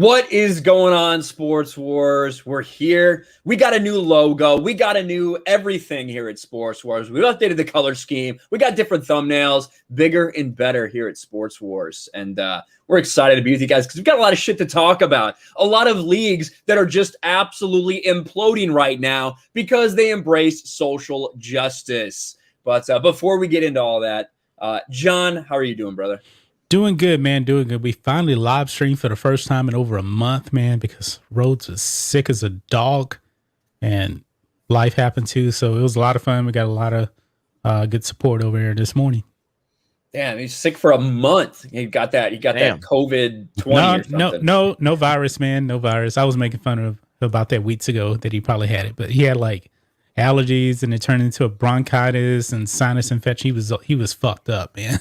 What is going on, Sports Wars? We're here. We got a new logo. We got a new everything here at Sports Wars. We updated the color scheme. We got different thumbnails, bigger and better here at Sports Wars. And we're excited to be with you guys because we've got a lot of shit to talk about. A lot of leagues that are just absolutely imploding right now because they embrace social justice. But before we get into all that, John, how are you doing, brother? Doing good, man. Doing good. We finally live streamed for the first time in over a month, man, because Rhodes was sick as a dog and life happened too. So it was a lot of fun. We got a lot of good support over here this morning. Damn, he's sick for a month. He got that COVID-20 or something. No virus, man. No virus. I was making fun of about that weeks ago that he probably had it, but he had like allergies and it turned into a bronchitis and sinus infection. He was fucked up, man.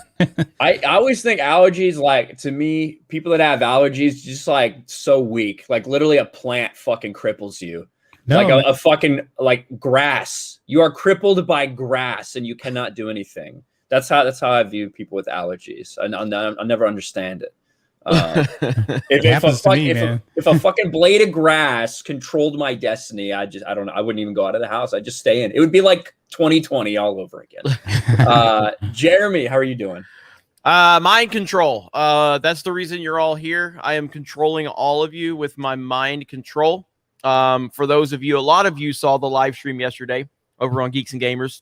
I always think allergies, like, to me, people that have allergies just like so weak. Like literally a plant fucking cripples you. No, like a fucking like grass. You are crippled by grass and you cannot do anything. That's how I view people with allergies. I'll never understand it. If a fucking blade of grass controlled my destiny, I don't know. I wouldn't even go out of the house. I'd just stay in. It would be like 2020 all over again. Jeremy, how are you doing? Mind control. That's the reason you're all here. I am controlling all of you with my mind control. For those of you, a lot of you saw the live stream yesterday over on Geeks and Gamers.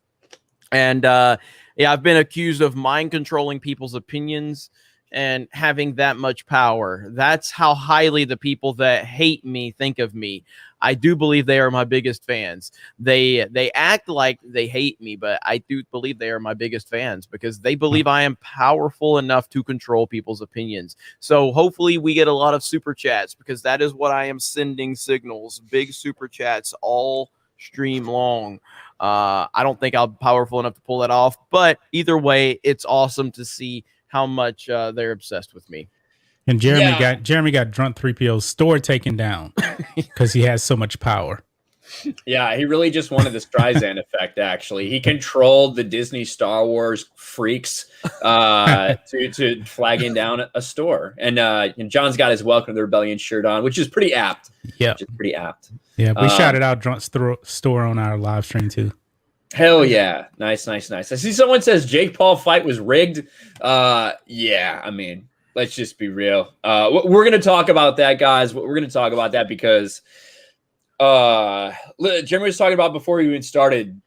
And yeah, I've been accused of mind controlling people's opinions and having that much power. That's how highly the people that hate me think of me. I do believe they are my biggest fans. They act like they hate me, but I do believe they are my biggest fans because they believe I am powerful enough to control people's opinions. So hopefully we get a lot of super chats because that is what I am sending signals. Big super chats all stream long. I don't think I'm powerful enough to pull that off, but either way, it's awesome to see how much they're obsessed with me. And Jeremy got Drunk 3PO's store taken down because he has so much power. Yeah, he really just wanted the Streisand effect, actually. He controlled the Disney Star Wars freaks to flagging down a store. And John's got his Welcome to the Rebellion shirt on, which is pretty apt. Yeah. Which is pretty apt. Yeah, we shouted out Drunk store on our live stream, too. Hell yeah. Nice. I see someone says Jake Paul fight was rigged. Yeah, I mean, let's just be real. We're going to talk about that, guys. We're going to talk about that because Jeremy was talking about before we even started.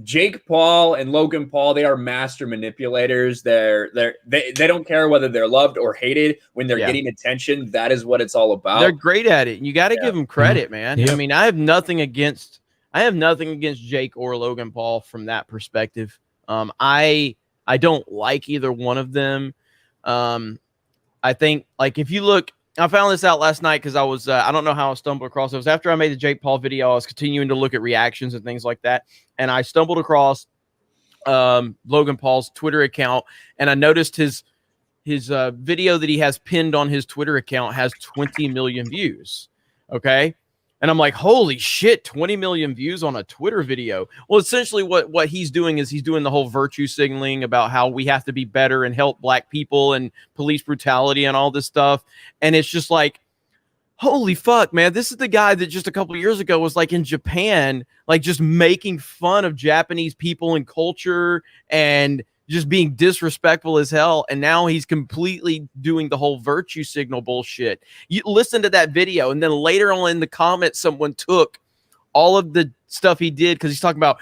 Jake Paul and Logan Paul, they are master manipulators. They don't care whether they're loved or hated. When they're getting attention, that is what it's all about. They're great at it. You got to give them credit, man. Yep. I mean, I have nothing against Jake or Logan Paul from that perspective. I don't like either one of them. I think, like, if you look, I found this out last night because I was, I don't know how I stumbled across it. It was after I made the Jake Paul video. I was continuing to look at reactions and things like that. And I stumbled across Logan Paul's Twitter account. And I noticed his video that he has pinned on his Twitter account has 20 million views. Okay. And I'm like, holy shit, 20 million views on a Twitter video. Well, essentially what he's doing is he's doing the whole virtue signaling about how we have to be better and help black people and police brutality and all this stuff. And it's just like, holy fuck, man. This is the guy that just a couple of years ago was like in Japan, like just making fun of Japanese people and culture and just being disrespectful as hell. And now he's completely doing the whole virtue signal bullshit. You listen to that video. And then later on in the comments, someone took all of the stuff he did. Cause he's talking about,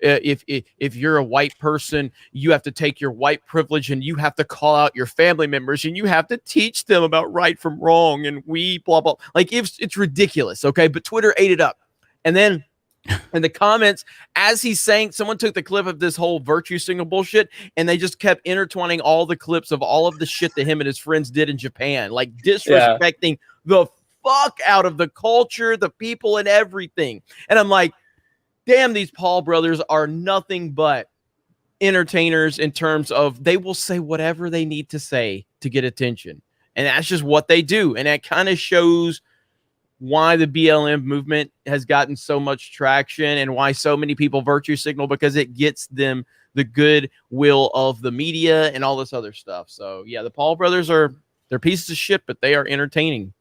if you're a white person, you have to take your white privilege and you have to call out your family members and you have to teach them about right from wrong. And we blah, blah. Like it's ridiculous. Okay. But Twitter ate it up. And then, in the comments, as he's saying, someone took the clip of this whole virtue signal bullshit and they just kept intertwining all the clips of all of the shit that him and his friends did in Japan, like disrespecting the fuck out of the culture, the people, and everything. And I'm like, damn, these Paul brothers are nothing but entertainers in terms of they will say whatever they need to say to get attention. And that's just what they do. And that kind of shows why the BLM movement has gotten so much traction and why so many people virtue signal, because it gets them the goodwill of the media and all this other stuff. So yeah, the Paul brothers they're pieces of shit, but they are entertaining.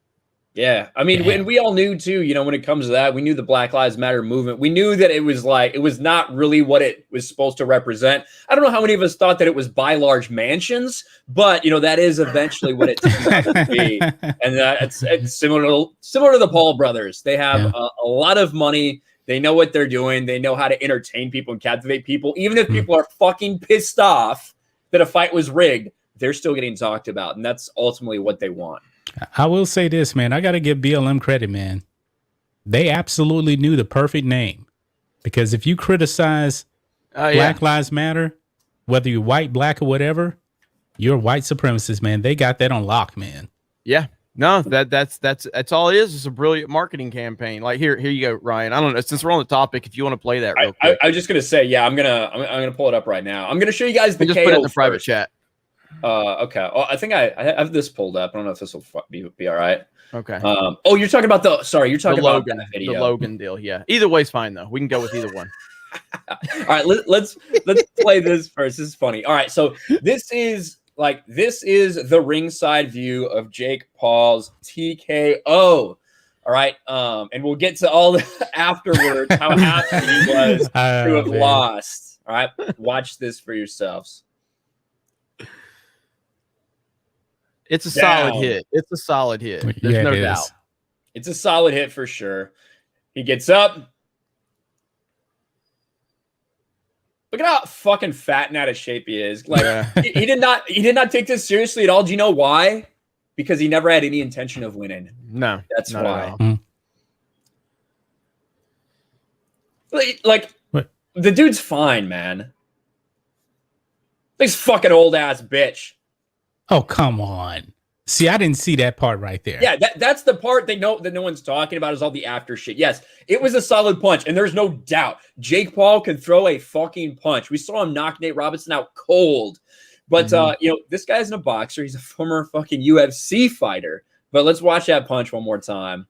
Yeah, I mean, when we all knew too, you know, when it comes to that, we knew the Black Lives Matter movement. We knew that it was not really what it was supposed to represent. I don't know how many of us thought that it was buy large mansions, but you know, that is eventually what it turned out to be. And it's similar to the Paul brothers. They have a lot of money. They know what they're doing. They know how to entertain people and captivate people. Even if people are fucking pissed off that a fight was rigged, they're still getting talked about, and that's ultimately what they want. I will say this, man. I got to give BLM credit, man. They absolutely knew the perfect name, because if you criticize Black Lives Matter, whether you're white, black, or whatever, you're a white supremacist, man. They got that on lock, man. Yeah. No, that's all it is. It's a brilliant marketing campaign. Like here you go, Ryan. I don't know, since we're on the topic, if you want to play that real quick. I was just gonna say, yeah, I'm gonna pull it up right now. I'm gonna show you guys the just KO put it in the private first. chat. Okay. Oh, I think I have this pulled up. I don't know if this will be all right. Okay. Oh, you're talking about you're talking about Logan, that video. the Logan deal. Yeah. Either way's fine though. We can go with either one. All right, let's play this first. This is funny. All right, so this is the ringside view of Jake Paul's TKO. All right, and we'll get to all the afterwards how happy he was to have lost. All right, watch this for yourselves. It's a solid hit. It's a solid hit. There's no doubt. It's a solid hit for sure. He gets up. Look at how fucking fat and out of shape he is. Like he did not take this seriously at all. Do you know why? Because he never had any intention of winning. No, that's why. Like what? The dude's fine, man. This fucking old ass bitch. Oh, come on. See, I didn't see that part right there. Yeah, that's the part that no one's talking about is all the after shit. Yes, it was a solid punch, and there's no doubt Jake Paul can throw a fucking punch. We saw him knock Nate Robinson out cold. But, you know, this guy's a boxer. He's a former fucking UFC fighter. But let's watch that punch one more time.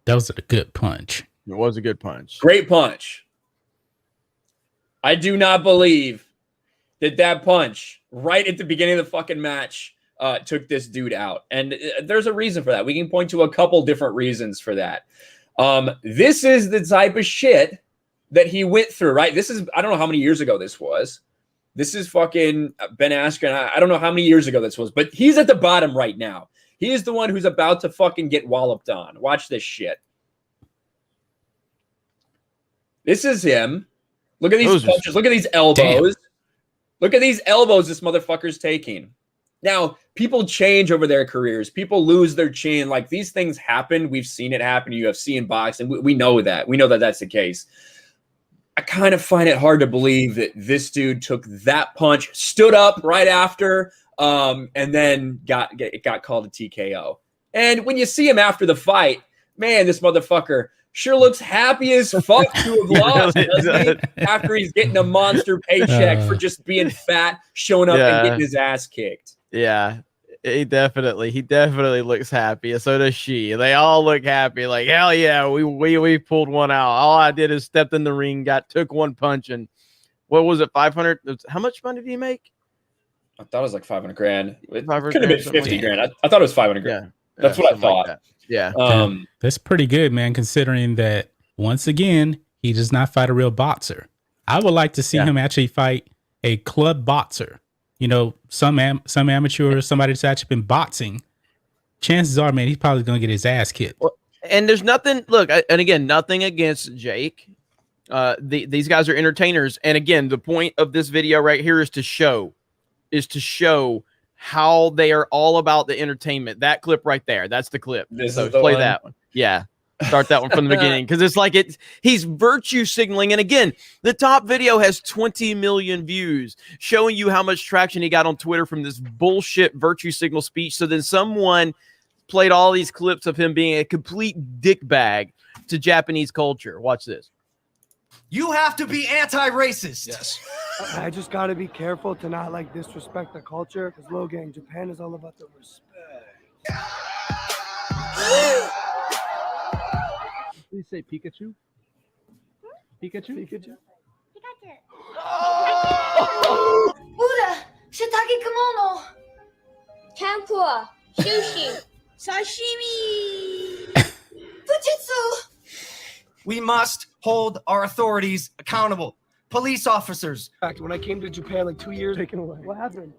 That was a good punch. It was a good punch. Great punch. I do not believe that punch right at the beginning of the fucking match took this dude out. And there's a reason for that. We can point to a couple different reasons for that. This is the type of shit that he went through, right? This is, I don't know how many years ago this was. This is fucking Ben Askren. I don't know how many years ago this was, but he's at the bottom right now. He is the one who's about to fucking get walloped on. Watch this shit. This is him. Look at these punches. Look at these elbows. Damn. Look at these elbows this motherfucker's taking. Now, people change over their careers. People lose their chin. Like, these things happen. We've seen it happen in UFC and boxing. We know that. We know that that's the case. I kind of find it hard to believe that this dude took that punch, stood up right after, and then got called a TKO. And when you see him after the fight, man, this motherfucker sure looks happy as fuck to have lost, doesn't he? After he's getting a monster paycheck for just being fat, showing up and getting his ass kicked. Yeah, he definitely looks happy. So does she. They all look happy. Like, hell yeah, we pulled one out. All I did is stepped in the ring, took one punch, and what was it? 500. How much money did he make? I thought it was like 500 grand. It could have been 50 grand. I thought it was 500 grand. Yeah. That's what I thought. Like yeah. That's pretty good, man, considering that, once again, he does not fight a real boxer. I would like to see him actually fight a club boxer. You know, some amateur, somebody that's actually been boxing. Chances are, man, he's probably going to get his ass kicked. Well, and there's nothing, look, and again, nothing against Jake. These guys are entertainers. And again, the point of this video right here is to show how they are all about the entertainment. That clip right there. That's the clip. So play that one. Yeah. Start that one from the beginning. Because it's like he's virtue signaling. And again, the top video has 20 million views, showing you how much traction he got on Twitter from this bullshit virtue signal speech. So then someone played all these clips of him being a complete dickbag to Japanese culture. Watch this. You have to be anti-racist. Yes. I just got to be careful to not like disrespect the culture, because Logan, Japan is all about the respect. Please say Pikachu. Pikachu? Pikachu. Buddha, shiitake kimono. Tempura, sushi, Sashimi! Fujitsu! We must hold our authorities accountable. Police officers. Fact, when I came to Japan like 2 years taken away. What happened?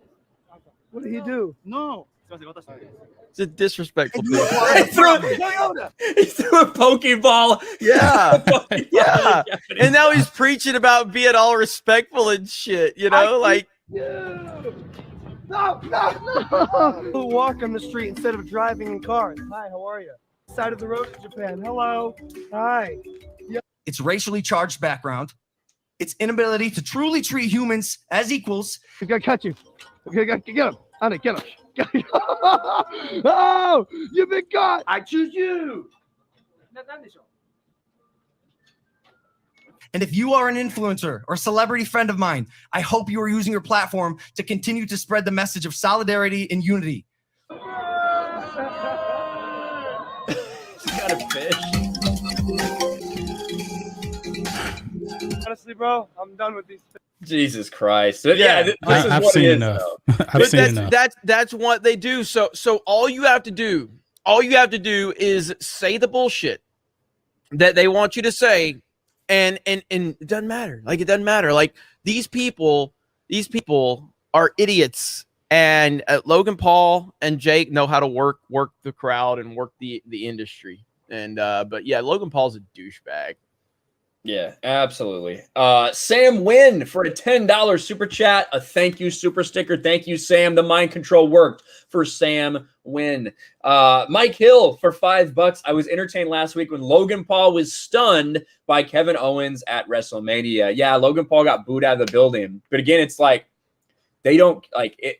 What did he do? No. It's a disrespectful You thing. are the problem. Toyota! He threw a Pokeball. Yeah. Pokeball Yeah. in Japanese. And now he's preaching about being all respectful and shit, you know? Like, No! Who walk on the street instead of driving in cars. Hi, how are you? Side of the road in Japan. Hello. Hi. Its racially charged background, its inability to truly treat humans as equals, He's gonna catch you. Okay, get him. Honey, get him. Oh, you've been caught. I choose you. and if you are an influencer or celebrity friend of mine, I hope you are using your platform to continue to spread the message of solidarity and unity. He's got a fish. Honestly, bro, I'm done with these. Jesus Christ. This is I've what seen it is, enough. though. I've but seen enough. that's what they do. So all you have to do is say the bullshit that they want you to say, and it doesn't matter. Like, it doesn't matter. Like, these people are idiots, and Logan Paul and Jake know how to work the crowd and work the industry. And but yeah, Logan Paul's a douchebag. Yeah, absolutely. Sam Wynn for a $10 super chat. A thank you super sticker. Thank you, Sam. The mind control worked for Sam Wynn. Mike Hill for $5. I was entertained last week when Logan Paul was stunned by Kevin Owens at WrestleMania. Yeah, Logan Paul got booed out of the building. But again, it's like they don't like it.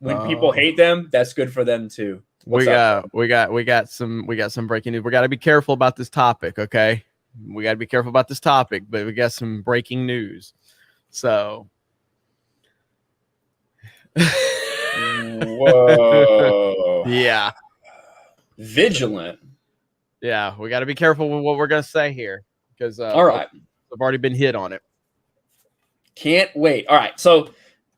When people hate them, that's good for them too. We got some breaking news. We got to be careful about this topic, okay? We got to be careful about this topic, but we got some breaking news. So, whoa, yeah, vigilant. Yeah, we got to be careful with what we're gonna say here because all right, I've already been hit on it. Can't wait. All right, so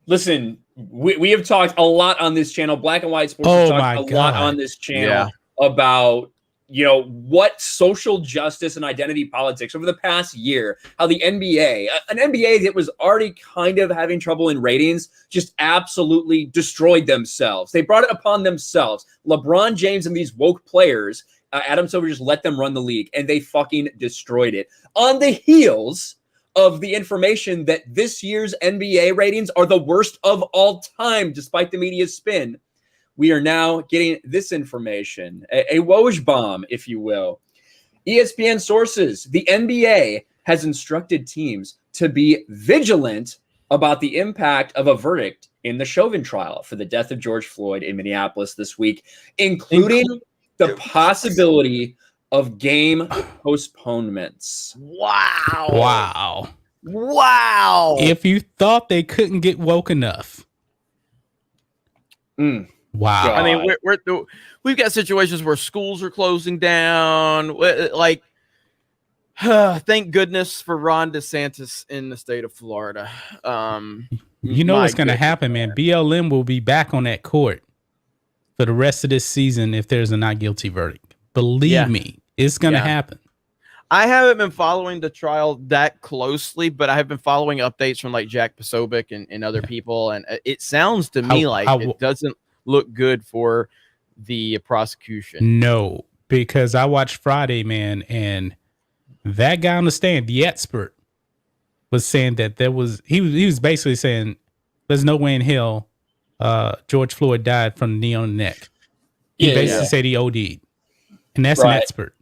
listen, we have talked a lot on this channel. Black and White Sports has talked a lot on this channel about, you know, what social justice and identity politics over the past year, how the NBA, an NBA that was already kind of having trouble in ratings, just absolutely destroyed themselves. They brought it upon themselves. LeBron James and these woke players, Adam Silver just let them run the league, and they fucking destroyed it. On the heels of the information that this year's NBA ratings are the worst of all time, despite the media's spin, we are now getting this information, a Woj bomb, if you will. ESPN sources, the NBA has instructed teams to be vigilant about the impact of a verdict in the Chauvin trial for the death of George Floyd in Minneapolis this week, including the possibility of game postponements. Wow. If you thought they couldn't get woke enough. Wow. I mean, we've got situations where schools are closing down. Like, thank goodness for Ron DeSantis in the state of Florida. You know what's going to happen, man. BLM will be back on that court for the rest of this season if there's a not guilty verdict. Believe me, it's going to happen. I haven't been following the trial that closely, but I have been following updates from like Jack Posobiec and other people, and it sounds to me like it doesn't look good for the prosecution. No, because I watched Friday, man, and that guy on the stand, the expert, was saying that he was basically saying there's no way in hell George Floyd died from the knee on the neck. He basically said he OD'd, and that's an expert.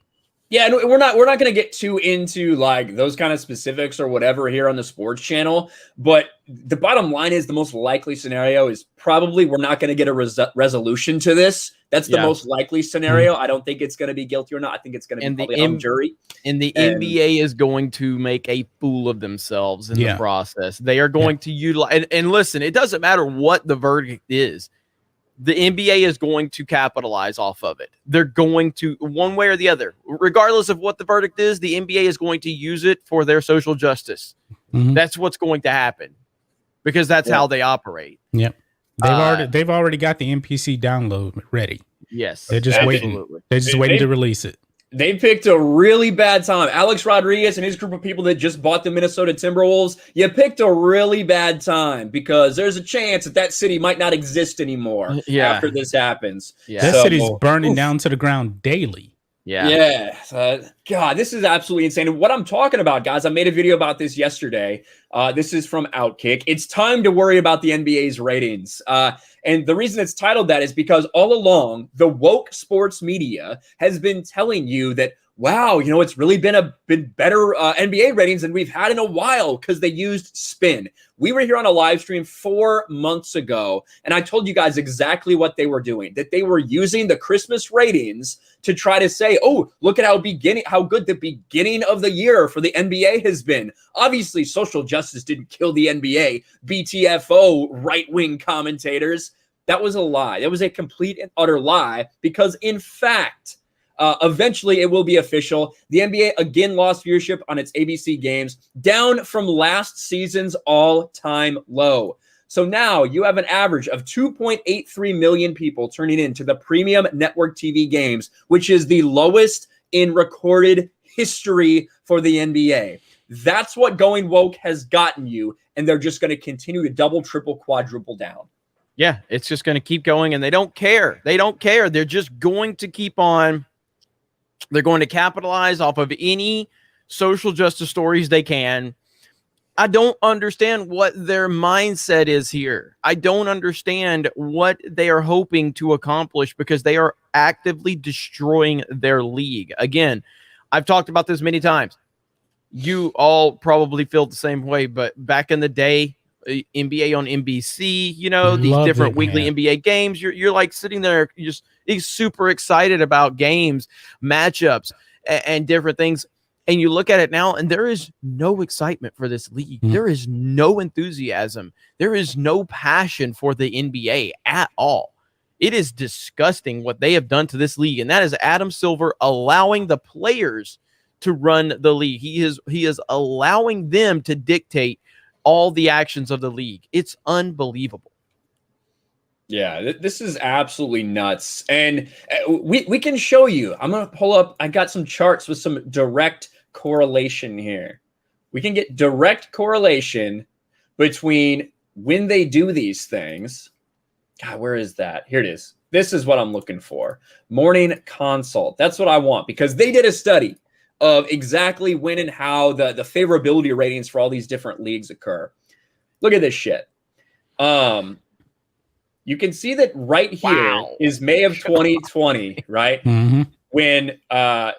Yeah, and we're not going to get too into like those kind of specifics or whatever here on the sports channel, but the bottom line is the most likely scenario is probably we're not going to get a resolution to this. That's the most likely scenario. I don't think it's going to be guilty or not. I think it's going to be probably a hung jury. And the NBA is going to make a fool of themselves in the process. They are going to utilize and listen, it doesn't matter what the verdict is. The NBA is going to capitalize off of it. They're going to, one way or the other, regardless of what the verdict is, the NBA is going to use it for their social justice. That's what's going to happen because that's how they operate. Yep. They've already got the NPC download ready. Yes, They're just absolutely. waiting. They're just waiting to release it. They picked a really bad time. Alex Rodriguez and his group of people that just bought the Minnesota Timberwolves, you picked a really bad time because there's a chance that city might not exist anymore after this happens. Yeah. That city's burning down to the ground daily. Yeah. God, this is absolutely insane. And what I'm talking about, guys, I made a video about this yesterday. This is from Outkick. It's time to worry about the NBA's ratings. And the reason it's titled that is because all along, the woke sports media has been telling you that, wow, it's really been better NBA ratings than we've had in a while because they used spin. We were here on a live stream 4 months ago, and I told you guys exactly what they were doing, that they were using the Christmas ratings to try to say, oh, look at how good the beginning of the year for the NBA has been. Obviously, social justice didn't kill the NBA. BTFO, right-wing commentators. That was a lie. That was a complete and utter lie because, in fact, eventually it will be official. The NBA again lost viewership on its ABC games, down from last season's all-time low. So now you have an average of 2.83 million people turning into the premium network TV games, which is the lowest in recorded history for the NBA. That's what going woke has gotten you, and they're just going to continue to double, triple, quadruple down. Yeah, it's just going to keep going, and they don't care. They don't care. They're just going to keep on. They're going to capitalize off of any social justice stories they can. I don't understand what their mindset is here. I don't understand what they are hoping to accomplish because they are actively destroying their league. Again, I've talked about this many times. You all probably feel the same way, but back in the day, NBA on NBC, these different weekly NBA games, you're like sitting there, you're just super excited about games, matchups, and different things. And you look at it now, and there is no excitement for this league. There is no enthusiasm. There is no passion for the NBA at all. It is disgusting what they have done to this league. And that is Adam Silver allowing the players to run the league. He is allowing them to dictate all the actions of the league. It's unbelievable. Yeah, this is absolutely nuts. And we can show you. I'm going to pull up. I got some charts with some direct correlation here. We can get direct correlation between when they do these things. God, where is that? Here it is. This is what I'm looking for. Morning Consult. That's what I want because they did a study of exactly when and how the favorability ratings for all these different leagues occur. Look at this shit. You can see that right here is May of 2020, right? Mm-hmm. When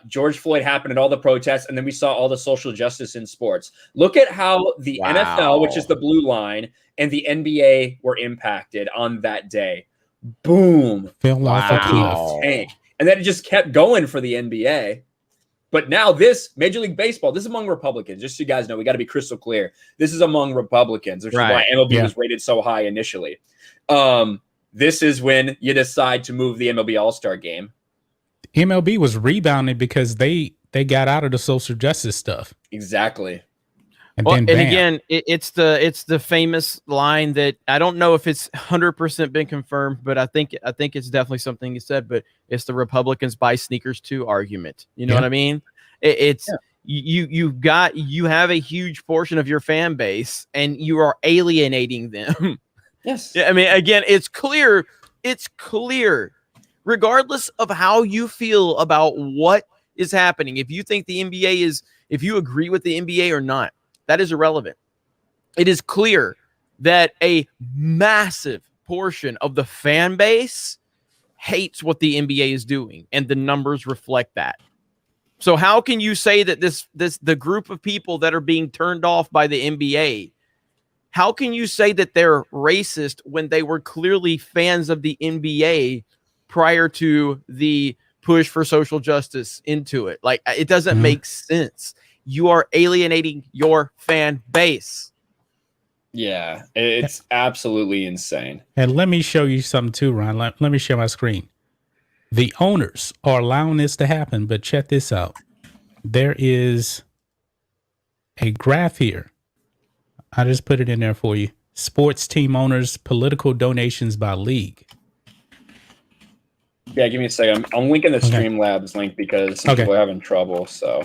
George Floyd happened and all the protests, and then we saw all the social justice in sports. Look at how the NFL, which is the blue line, and the NBA were impacted on that day. Boom. Fell off a cliff. Tank. And then it just kept going for the NBA. But now this Major League Baseball, this is among Republicans. Just so you guys know, we got to be crystal clear. This is among Republicans, which is why MLB was rated so high initially. This is when you decide to move the MLB All-Star game. MLB was rebounding because they got out of the social justice stuff. Exactly. And again, it's the famous line that I don't know if it's 100% been confirmed, but I think it's definitely something you said. But it's the Republicans buy sneakers too argument. You know what I mean? You have a huge portion of your fan base, and you are alienating them. Yes. I mean, again, it's clear. It's clear. Regardless of how you feel about what is happening, if you think the NBA if you agree with the NBA or not, that is irrelevant. It is clear that a massive portion of the fan base hates what the NBA is doing, and the numbers reflect that. So how can you say that the group of people that are being turned off by the NBA, how can you say that they're racist when they were clearly fans of the NBA prior to the push for social justice into it? Like, it doesn't make sense. You are alienating your fan base. Yeah, it's absolutely insane. And let me show you something too, Ron. Let me share my screen. The owners are allowing this to happen, but check this out. There is a graph here. I just put it in there for you. sports team owners' political donations by league. Yeah, give me a second. I'm linking the Okay. Streamlabs link because some people are having trouble. So,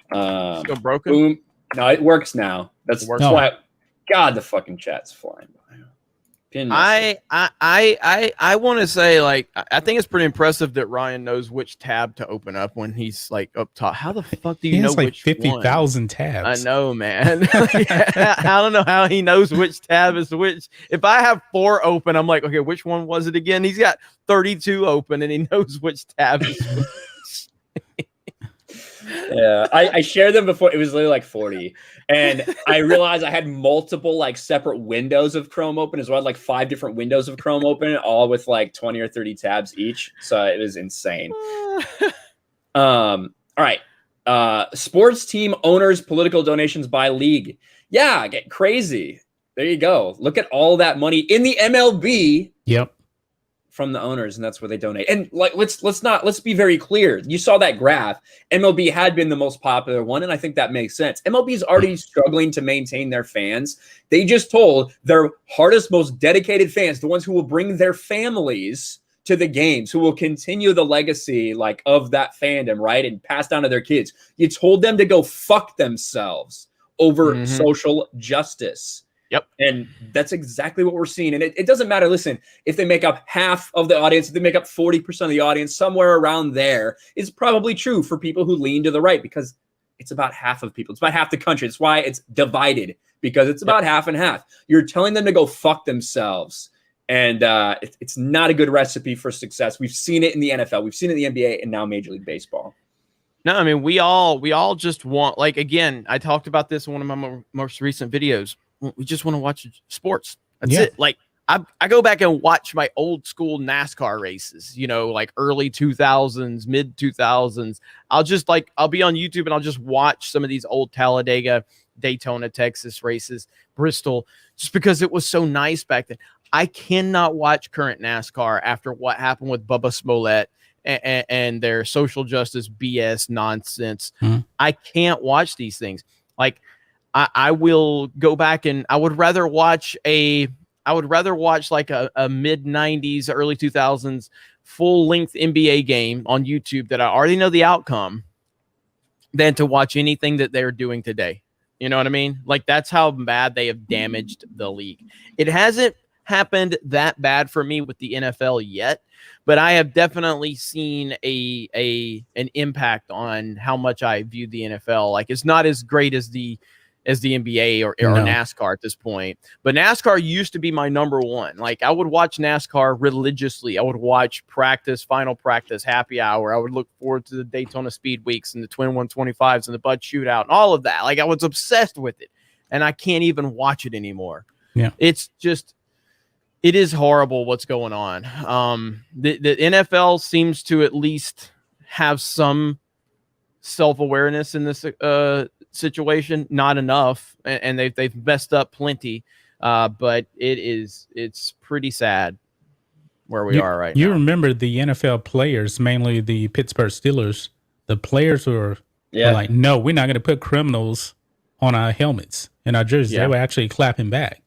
Still broken? boom. No, it works now. That's works. why. God, the fucking chat's flying by. Pin message. I want to say, like, I think it's pretty impressive that Ryan knows which tab to open up when he's like up top. How the fuck do you He know has like which 50,000 one? tabs. I know, man. I don't know how he knows which tab is which. If I have 4 open, I'm like, okay, which one was it again? He's got 32 open and he knows which tab is which. Yeah, I shared them before. It was literally like 40, and I realized I had multiple like separate windows of Chrome open as well. I had like 5 different windows of Chrome open, all with like 20 or 30 tabs each. So it was insane. All right. Sports team owners political donations by league. Yeah, get crazy. There you go. Look at all that money in the MLB. Yep. From the owners, and that's where they donate. And like, let's be very clear. You saw that graph. MLB had been the most popular one, and I think that makes sense. MLB is already struggling to maintain their fans. They just told their hardest, most dedicated fans, the ones who will bring their families to the games, who will continue the legacy like of that fandom, right, and pass down to their kids. You told them to go fuck themselves over social justice. Yep. And that's exactly what we're seeing. And it doesn't matter. Listen, if they make up half of the audience, if they make up 40% of the audience, somewhere around there is probably true for people who lean to the right, because it's about half of people. It's about half the country. That's why it's divided, because it's about half and half. You're telling them to go fuck themselves. And it's not a good recipe for success. We've seen it in the NFL. We've seen it in the NBA and now Major League Baseball. No, I mean, we all just want, like, again, I talked about this in one of my most recent videos. We just want to watch sports. That's it. Like, I go back and watch my old school NASCAR races, you know, like early 2000s, mid 2000s. I'll be on YouTube and I'll just watch some of these old Talladega, Daytona, Texas races, Bristol, just because it was so nice back then. I cannot watch current NASCAR after what happened with Bubba Smollett and their social justice BS nonsense. I can't watch these things. Like, I will go back and I would rather watch like a mid 90s, early 2000s full length NBA game on YouTube that I already know the outcome than to watch anything that they're doing today. You know what I mean? Like, that's how bad they have damaged the league. It hasn't happened that bad for me with the NFL yet, but I have definitely seen an impact on how much I view the NFL. Like, it's not as great as the NBA or NASCAR at this point. But NASCAR used to be my number one. Like, I would watch NASCAR religiously. I would watch practice, final practice, happy hour. I would look forward to the Daytona Speed Weeks and the Twin 125s and the Bud Shootout and all of that. Like, I was obsessed with it, and I can't even watch it anymore. Yeah. It is horrible what's going on. The NFL seems to at least have some self-awareness in this situation. Not enough, and they've messed up plenty, but it's pretty sad where we are right now. You remember the NFL players, mainly the Pittsburgh Steelers, the players were like, no, we're not going to put criminals on our helmets and our jerseys. They were actually clapping back.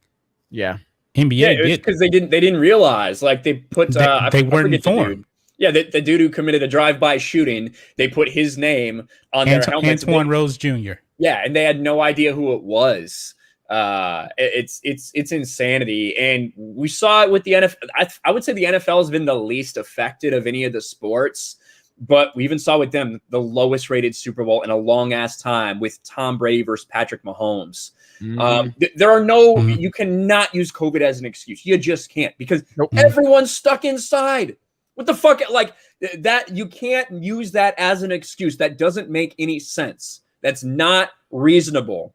NBA did, because they didn't realize, like, they put they weren't informed. The dude who committed a drive-by shooting, they put his name on their helmets. Antoine Rose Jr. Yeah, and they had no idea who it was. It's insanity, and we saw it with the NFL. I would say the NFL has been the least affected of any of the sports, but we even saw with them the lowest rated Super Bowl in a long ass time with Tom Brady versus Patrick Mahomes. There are no, you cannot use COVID as an excuse. You just can't, because everyone's stuck inside. What the fuck? Like, that, you can't use that as an excuse. That doesn't make any sense. That's not reasonable.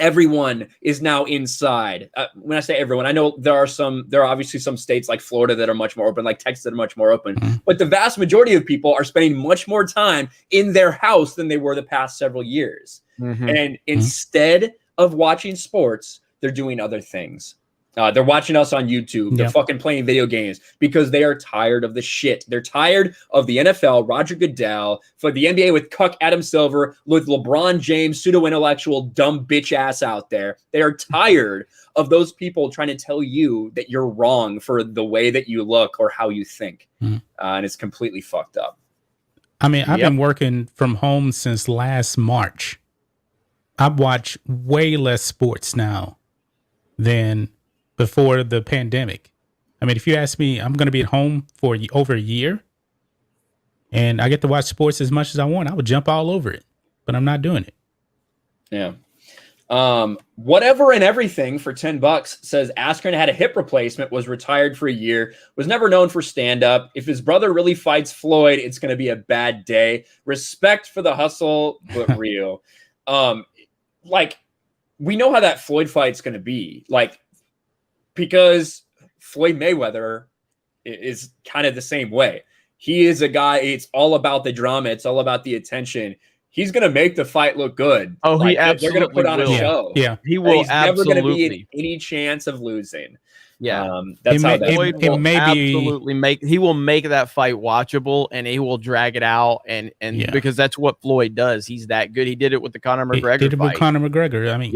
Everyone is now inside. When I say everyone, I know there are obviously some states like Florida that are much more open, like Texas that are much more open. But the vast majority of people are spending much more time in their house than they were the past several years. And instead of watching sports, they're doing other things. They're watching us on YouTube. They're fucking playing video games because they are tired of the shit. They're tired of the NFL, Roger Goodell, for the NBA with Cuck Adam Silver, with LeBron James, pseudo-intellectual, dumb bitch ass out there. They are tired of those people trying to tell you that you're wrong for the way that you look or how you think. And it's completely fucked up. I mean, I've been working from home since last March. I've watched way less sports now than before the pandemic. I mean, if you ask me, I'm going to be at home for over a year and I get to watch sports as much as I want. I would jump all over it, but I'm not doing it. Yeah. Whatever and Everything for $10 says Askren had a hip replacement, was retired for a year, was never known for stand-up. If his brother really fights Floyd, it's going to be a bad day. Respect for the hustle, but real. Like, we know how that Floyd fight's going to be. Like, because Floyd Mayweather is kind of the same way. He is a guy, it's all about the drama. It's all about the attention. He's going to make the fight look good. Oh, like, he absolutely they're going to put on will. a show. Yeah. He will He's never absolutely. going to be in any chance of losing. Yeah. That's how that Floyd will absolutely make that fight watchable, and he will drag it out, and because that's what Floyd does. He's that good. He did it with the Conor McGregor He did it fight. with Conor McGregor. I mean,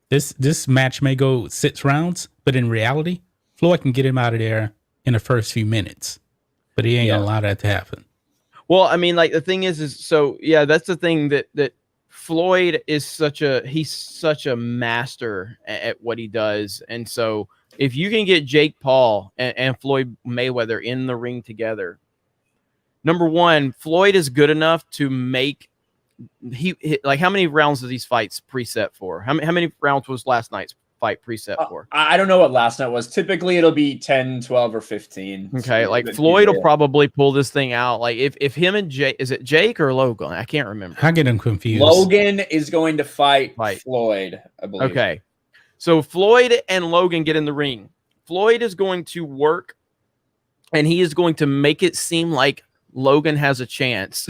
this match may go 6 rounds, but in reality, Floyd can get him out of there in the first few minutes, but he ain't gonna allow that to happen. Well, I mean, like, the thing is so yeah, that's the thing that Floyd is he's such a master at what he does. And so if you can get Jake Paul and Floyd Mayweather in the ring together, number one, Floyd is good enough to make like, how many rounds are these fights preset for? How many rounds was last night's fight preset for? I don't know what last night was. Typically it'll be 10, 12, or 15. Okay, like Floyd will probably pull this thing out. Like, if him and Jake, is it Jake or Logan? I can't remember. I get him confused. Logan is going to fight Floyd, I believe. Okay, so Floyd and Logan get in the ring. Floyd is going to work, and he is going to make it seem like Logan has a chance.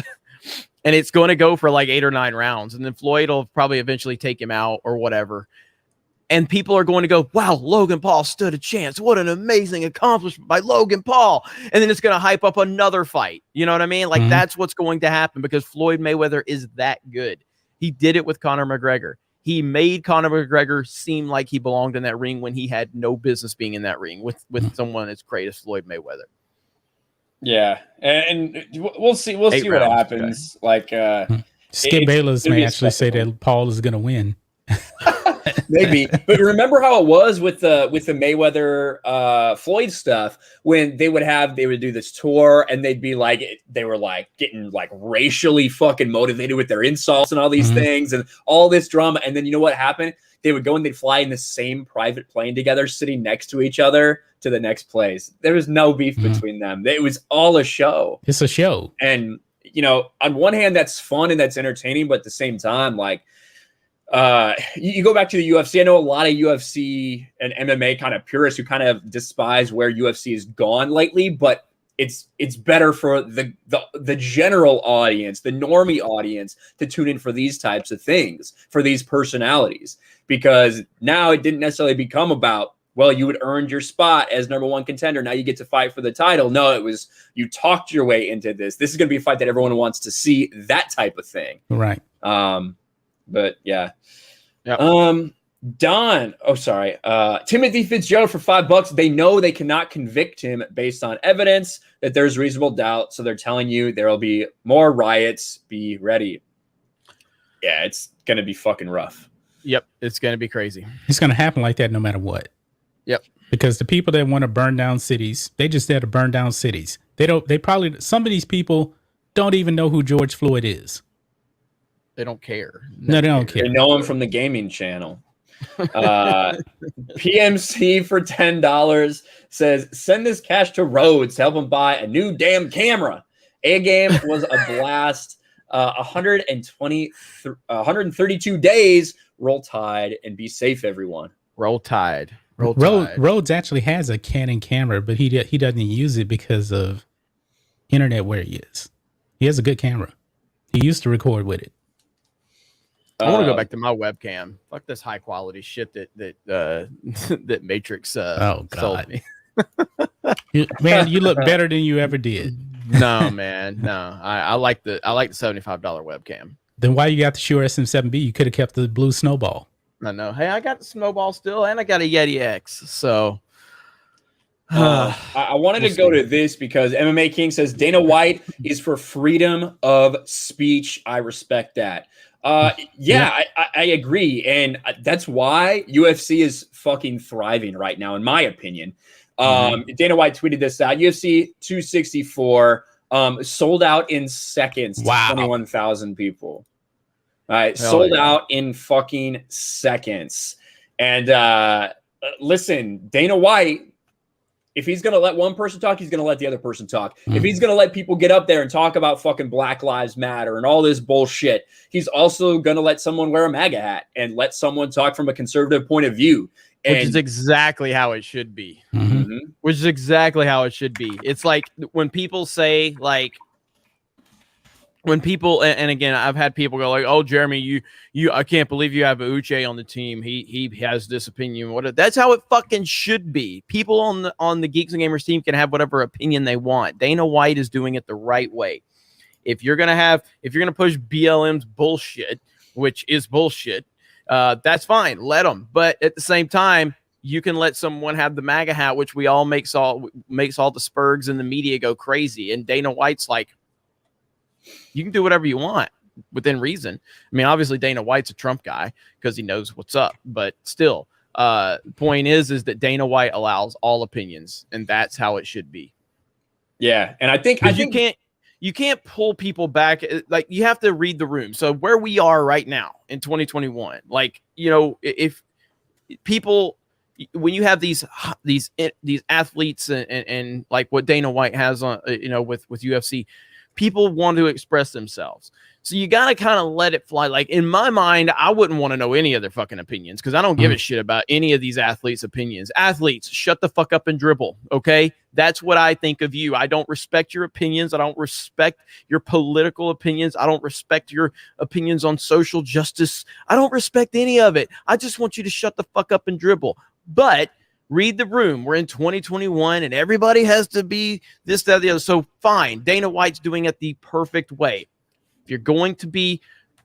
And it's going to go for like 8 or 9 rounds. And then Floyd will probably eventually take him out or whatever. And people are going to go, wow, Logan Paul stood a chance. What an amazing accomplishment by Logan Paul. And then it's going to hype up another fight. You know what I mean? Like, that's what's going to happen because Floyd Mayweather is that good. He did it with Conor McGregor. He made Conor McGregor seem like he belonged in that ring when he had no business being in that ring with someone as great as Floyd Mayweather. Yeah, and we'll see. We'll see what happens. Like, Skip Bayless may actually say that Paul is going to win. Maybe, but remember how it was with the Mayweather Floyd stuff when they would do this tour and they'd be like, they were like getting like racially fucking motivated with their insults and all these things and all this drama, and then you know what happened? They would go and they'd fly in the same private plane together, sitting next to each other to the next place. There was no beef between them. It was all a show. It's a show. And, you know, on one hand, that's fun and that's entertaining, but at the same time, like, you go back to the UFC. I know a lot of UFC and MMA kind of purists who kind of despise where UFC has gone lately, but it's better for the general audience, the normie audience, to tune in for these types of things, for these personalities, because now it didn't necessarily become about, well, you had earned your spot as number one contender. Now you get to fight for the title. No, it was, you talked your way into this. This is going to be a fight that everyone wants to see, that type of thing. Right. But yeah. Timothy Fitzgerald for $5. They know they cannot convict him based on evidence, that there's reasonable doubt. So they're telling you there will be more riots. Be ready. Yeah, it's going to be fucking rough. Yep. It's going to be crazy. It's going to happen like that no matter what. Yep. Because the people that want to burn down cities, they just there to burn down cities. Some of these people don't even know who George Floyd is. They don't care. No, they don't care. They know him from the gaming channel. PMC for $10 says, send this cash to Rhodes to help him buy a new damn camera. A-game was a blast. 132 days. Roll Tide and be safe, everyone. Roll Tide. Rhodes actually has a Canon camera, but he doesn't use it because of internet where he is. He has a good camera. He used to record with it. I want to go back to my webcam. Fuck this high quality shit that that Matrix Oh sold God, me. man, you look better than you ever did. No, man, no. I like the $75 webcam. Then why you got the Shure SM7B? You could have kept the blue snowball. I know. Hey, I got the Snowball still, and I got a Yeti X. So I wanted to go to this because MMA King says Dana White is for freedom of speech. I respect that. Yeah, I agree. And that's why UFC is fucking thriving right now, in my opinion. Dana White tweeted this out. UFC 264 sold out in seconds to 21,000 people. All right, sold out in fucking seconds. And listen, Dana White, if he's going to let one person talk, he's going to let the other person talk. If he's going to let people get up there and talk about fucking Black Lives Matter and all this bullshit, he's also going to let someone wear a MAGA hat and let someone talk from a conservative point of view. Which is exactly how it should be. Which is exactly how it should be. It's like when people say, like, when people, and again, I've had people go like, "Oh, Jeremy, I can't believe you have Uche on the team. He has this opinion." That's how it fucking should be. People on the Geeks and Gamers team can have whatever opinion they want. Dana White is doing it the right way. If you're gonna push BLM's bullshit, which is bullshit, that's fine. Let them. But at the same time, you can let someone have the MAGA hat, which we all makes all the Spurgs and the media go crazy. And Dana White's like, you can do whatever you want within reason. I mean, obviously Dana White's a Trump guy because he knows what's up, but still, point is that Dana White allows all opinions, and that's how it should be. Yeah, and I think you can't pull people back. Like, you have to read the room. So where we are right now in 2021, like, you know, if people, when you have these athletes and like what Dana White has on, you know, with UFC, people want to express themselves. So you got to kind of let it fly. Like, in my mind, I wouldn't want to know any of their fucking opinions because I don't give a shit about any of these athletes' opinions. Athletes, shut the fuck up and dribble, okay? That's what I think of you. I don't respect your opinions. I don't respect your political opinions. I don't respect your opinions on social justice. I don't respect any of it. I just want you to shut the fuck up and dribble. But read the room. We're in 2021 and everybody has to be this, that, the other. So fine. Dana White's doing it the perfect way. If you're going to be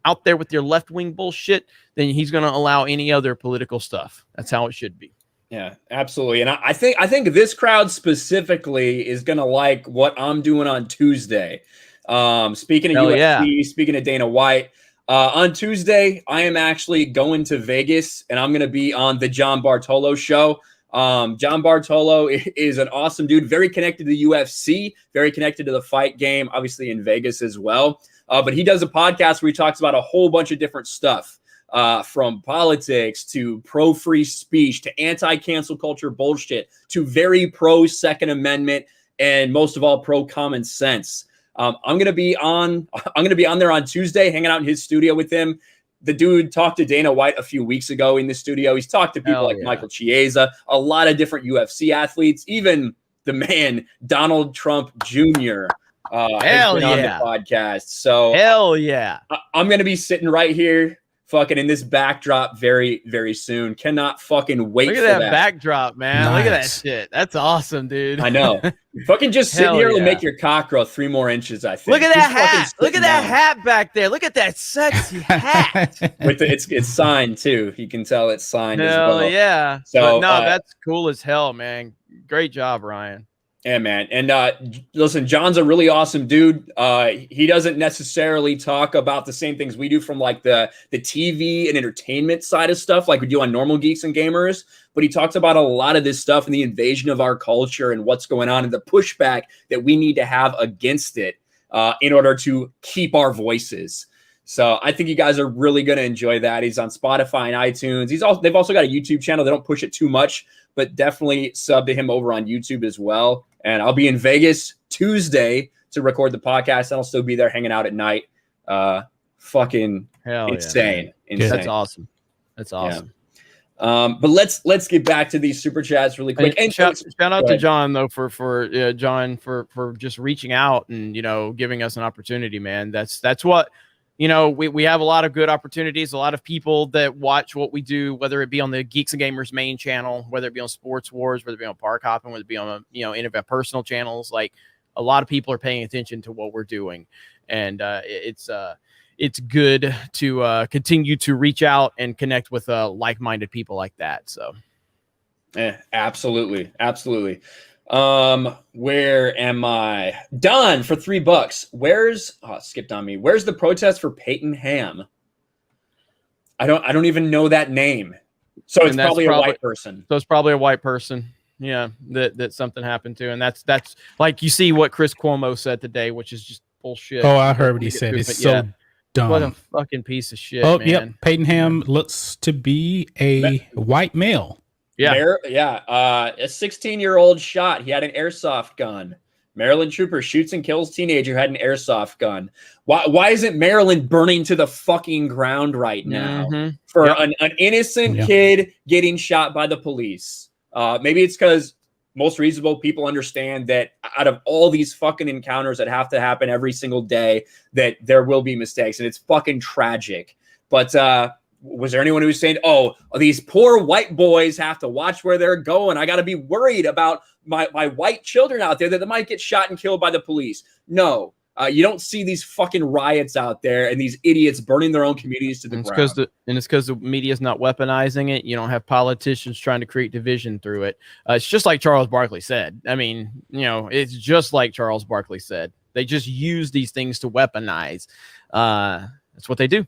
out there with your left-wing bullshit, then he's going to allow any other political stuff. That's how it should be. Yeah, absolutely. And I think this crowd specifically is going to like what I'm doing on Tuesday. Speaking of UFC, speaking of Dana White, on Tuesday, I am actually going to Vegas and I'm going to be on the John Bartolo show. John Bartolo is an awesome dude, very connected to the UFC, very connected to the fight game, obviously in Vegas as well. But he does a podcast where he talks about a whole bunch of different stuff, from politics to pro-free speech to anti-cancel culture bullshit to very pro-Second Amendment and most of all pro-common sense. I'm gonna be on there on Tuesday, hanging out in his studio with him. The dude talked to Dana White a few weeks ago in the studio. He's talked to people Michael Chiesa, a lot of different UFC athletes, even the man Donald Trump Jr. Has been on the podcast. So hell yeah, I'm gonna be sitting right here, fucking in this backdrop very, very soon. Cannot fucking wait. Look at that backdrop, man. Nice. Look at that shit. That's awesome, dude. I know. Fucking just sit here and make your cock grow 3 more inches, I think. Look at that hat. Look at that hat back there. Look at that sexy hat. With it's signed too. You can tell it's signed as well. Hell yeah. So no, that's cool as hell, man. Great job, Ryan. Yeah, man. And listen, John's a really awesome dude. He doesn't necessarily talk about the same things we do from like the TV and entertainment side of stuff like we do on normal Geeks and Gamers, but he talks about a lot of this stuff and the invasion of our culture and what's going on and the pushback that we need to have against it in order to keep our voices. So I think you guys are really going to enjoy that. He's on Spotify and iTunes. They've also got a YouTube channel. They don't push it too much, but definitely sub to him over on YouTube as well. And I'll be in Vegas Tuesday to record the podcast. And I'll still be there hanging out at night. Fucking insane. Insane. That's awesome. That's awesome. Yeah. But let's get back to these super chats really quick. And shout out to John though for John for just reaching out and giving us an opportunity, man. That's what you know, we have a lot of good opportunities, a lot of people that watch what we do, whether it be on the Geeks and Gamers main channel, whether it be on Sports Wars, whether it be on Park Hopping, whether it be on, any of our personal channels. Like, a lot of people are paying attention to what we're doing. And it's good to continue to reach out and connect with like-minded people like that. So. Absolutely. Absolutely. Where am I? Don for $3. Skipped on me. Where's the protest for Peyton Ham? I don't even know that name. So it's probably a white person. So it's probably a white person. Yeah. That something happened to. And that's like, you see what Chris Cuomo said today, which is just bullshit. Oh, I heard what he said. It's so dumb. What a fucking piece of shit. Oh, man. yep. Peyton Ham looks to be a white male. Yeah. A 16-year-old shot. He had an airsoft gun. Maryland trooper shoots and kills teenager who had an airsoft gun. Why isn't Maryland burning to the fucking ground right now for an innocent kid getting shot by the police? Maybe it's because most reasonable people understand that out of all these fucking encounters that have to happen every single day, that there will be mistakes, and it's fucking tragic. But was there anyone who was saying, oh, these poor white boys have to watch where they're going? I got to be worried about my white children out there that they might get shot and killed by the police. No, you don't see these fucking riots out there and these idiots burning their own communities to the ground. It's because the media is not weaponizing it. You don't have politicians trying to create division through it. It's just like Charles Barkley said. I mean, it's just like Charles Barkley said. They just use these things to weaponize. That's what they do.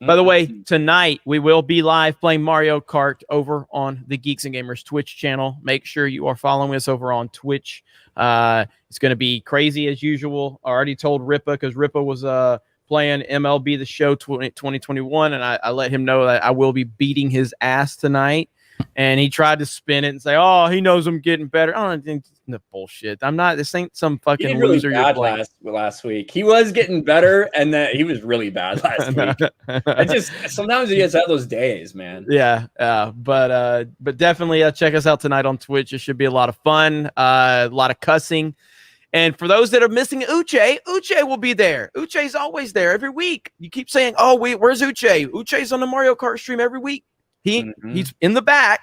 By the way, tonight we will be live playing Mario Kart over on the Geeks and Gamers Twitch channel. Make sure you are following us over on Twitch. It's going to be crazy as usual. I already told Ripa, because Ripa was playing MLB The Show 2021, and I let him know that I will be beating his ass tonight. And he tried to spin it and say, "Oh, he knows I'm getting better." I don't think the bullshit. I'm not. This ain't some fucking loser. Really bad last week. He was getting better, and then he was really bad last week. Sometimes he just have those days, man. Yeah, but definitely check us out tonight on Twitch. It should be a lot of fun, a lot of cussing. And for those that are missing Uche will be there. Uche's always there every week. You keep saying, "Oh, wait, where's Uche?" Uche's on the Mario Kart stream every week. He's in the back,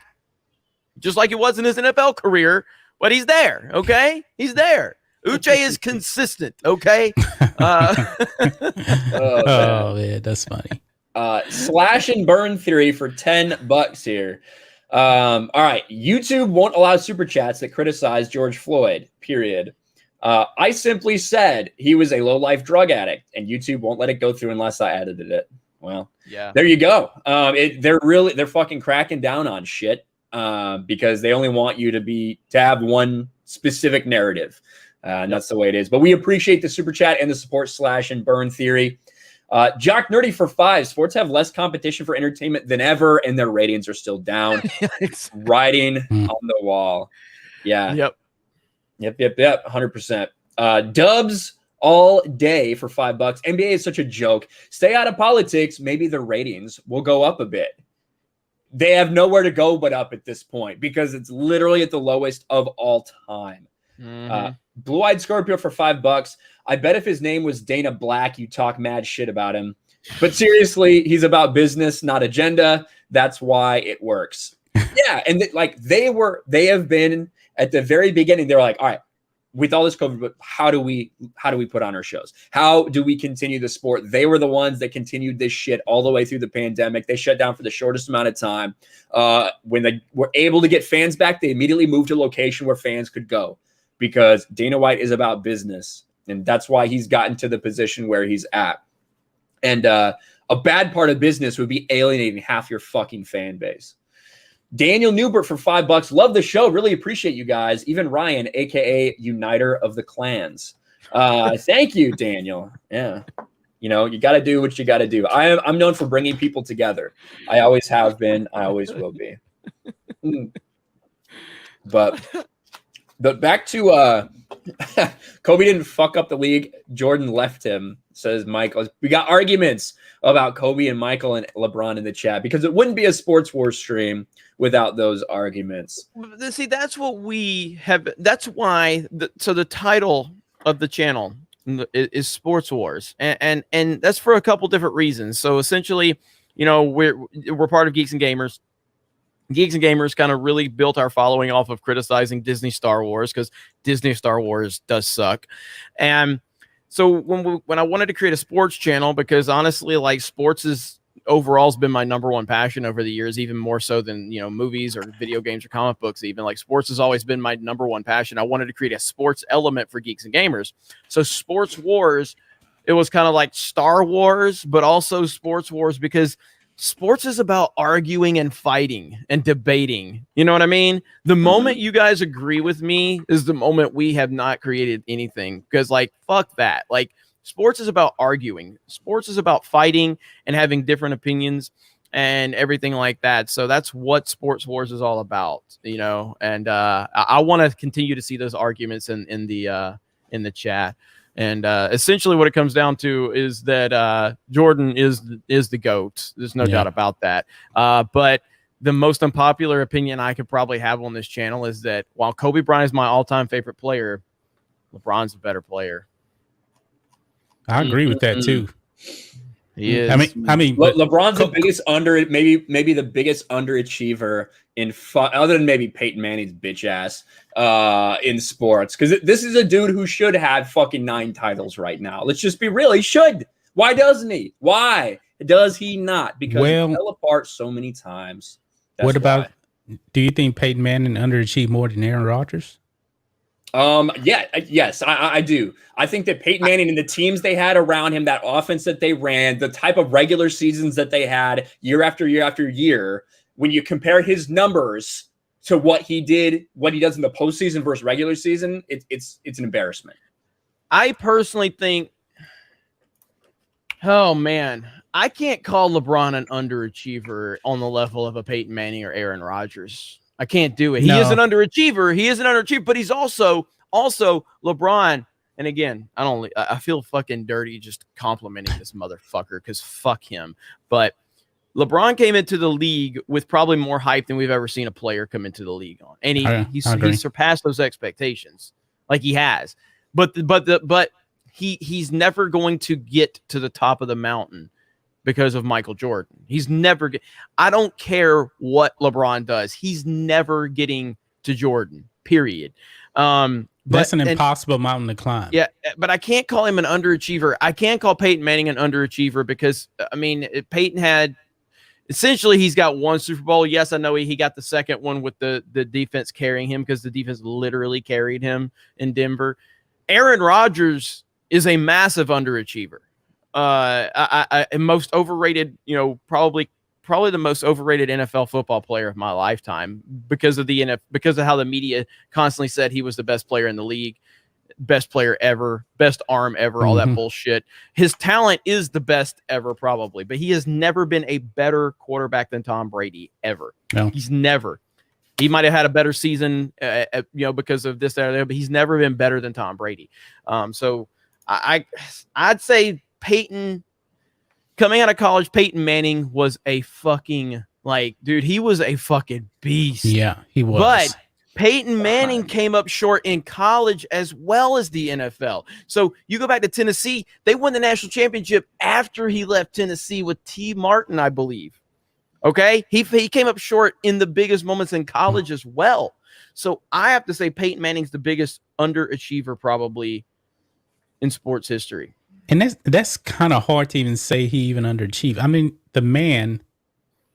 just like he was in his NFL career, but he's there. Okay, he's there. Uche is consistent. Okay. Oh man, that's funny. Slash and burn theory for $10 here. All right, YouTube won't allow super chats that criticize George Floyd. Period. I simply said he was a low-life drug addict, and YouTube won't let it go through unless I edited it. Well, yeah, there you go. They're fucking cracking down on shit because they only want you to have one specific narrative. And that's the way it is. But we appreciate the super chat and the support. Slash and burn theory. Jock Nerdy for $5. Sports have less competition for entertainment than ever, and their ratings are still down. Writing on the wall. Yeah. Yep. 100%. Dubs all day for $5. NBA is such a joke. Stay out of politics. Maybe the ratings will go up a bit. They have nowhere to go but up at this point because it's literally at the lowest of all time. Blue-eyed Scorpio for $5. I bet if his name was Dana Black, you talk mad shit about him. But seriously, he's about business, not agenda. That's why it works. Yeah, and they have been at the very beginning. They're like, all right, with all this COVID, but how do we put on our shows? How do we continue the sport? They were the ones that continued this shit all the way through the pandemic. They shut down for the shortest amount of time. When they were able to get fans back, they immediately moved to a location where fans could go because Dana White is about business. And that's why he's gotten to the position where he's at. And a bad part of business would be alienating half your fucking fan base. Daniel Newbert for $5. Love the show. Really appreciate you guys. Even Ryan, a.k.a. Uniter of the Clans. Thank you, Daniel. Yeah. You got to do what you got to do. I'm known for bringing people together. I always have been. I always will be. But back to Kobe didn't fuck up the league. Jordan left him, says Michael. We got arguments about Kobe and Michael and LeBron in the chat because it wouldn't be a Sports Wars stream without those arguments. See, that's what we have. That's why. So the title of the channel is Sports Wars, and that's for a couple different reasons. So essentially, we're part of Geeks and Gamers. Geeks and Gamers kind of really built our following off of criticizing Disney Star Wars, because Disney Star Wars does suck. And so when I wanted to create a sports channel, because honestly, like, sports is overall has been my number one passion over the years, even more so than movies or video games or comic books. Even like sports has always been my number one passion. I wanted to create a sports element for Geeks and Gamers. So Sports Wars, it was kind of like Star Wars, but also Sports Wars, because sports is about arguing and fighting and debating. You know what I mean? The moment you guys agree with me is the moment we have not created anything, because like, fuck that. Like, sports is about arguing. Sports is about fighting and having different opinions and everything like that. So that's what Sports Wars is all about, and I want to continue to see those arguments in the chat. And essentially what it comes down to is that Jordan is the GOAT. There's no doubt about that. But the most unpopular opinion I could probably have on this channel is that while Kobe Bryant is my all-time favorite player, LeBron's a better player. I agree with that too. He is. I mean, LeBron's the biggest maybe the biggest underachiever other than maybe Peyton Manning's bitch ass in sports, because this is a dude who should have fucking 9 titles right now. Let's just be real. He should. Why doesn't he? Why does he not? Because he fell apart so many times. That's what about? Why. Do you think Peyton Manning underachieved more than Aaron Rodgers? Yes, I do. I think that Peyton Manning and the teams they had around him, that offense that they ran, the type of regular seasons that they had year after year after year, when you compare his numbers to what he does in the postseason versus regular season, it's an embarrassment. I personally think, oh man, I can't call LeBron an underachiever on the level of a Peyton Manning or Aaron Rodgers. I can't do it. He is an underachiever. But he's also LeBron. And again, I feel fucking dirty just complimenting this motherfucker, because fuck him. But LeBron came into the league with probably more hype than we've ever seen a player come into the league on. And he surpassed those expectations. Like, he has. But he's never going to get to the top of the mountain because of Michael Jordan. He's never I don't care what LeBron does. He's never getting to Jordan, period. That's an impossible mountain to climb. Yeah, but I can't call him an underachiever. I can't call Peyton Manning an underachiever, because, I mean, Peyton had essentially, he's got 1 Super Bowl. Yes, I know he got the second one with the defense carrying him, because the defense literally carried him in Denver. Aaron Rodgers is a massive underachiever. Most overrated, probably the most overrated NFL football player of my lifetime, because of how the media constantly said he was the best player in the league, best player ever, best arm ever, all that bullshit. His talent is the best ever, probably, but he has never been a better quarterback than Tom Brady ever. No. He's never. He might have had a better season, because of this, that, or there, but he's never been better than Tom Brady. So I'd say Peyton, coming out of college, Peyton Manning was a fucking, dude, he was a fucking beast. Yeah, he was. But Peyton Manning came up short in college as well as the NFL. So you go back to Tennessee, they won the national championship after he left Tennessee with T. Martin, I believe. Okay? He came up short in the biggest moments in college as well. So I have to say Peyton Manning's the biggest underachiever probably in sports history. And that's kind of hard to even say he even underachieved. I mean, the man,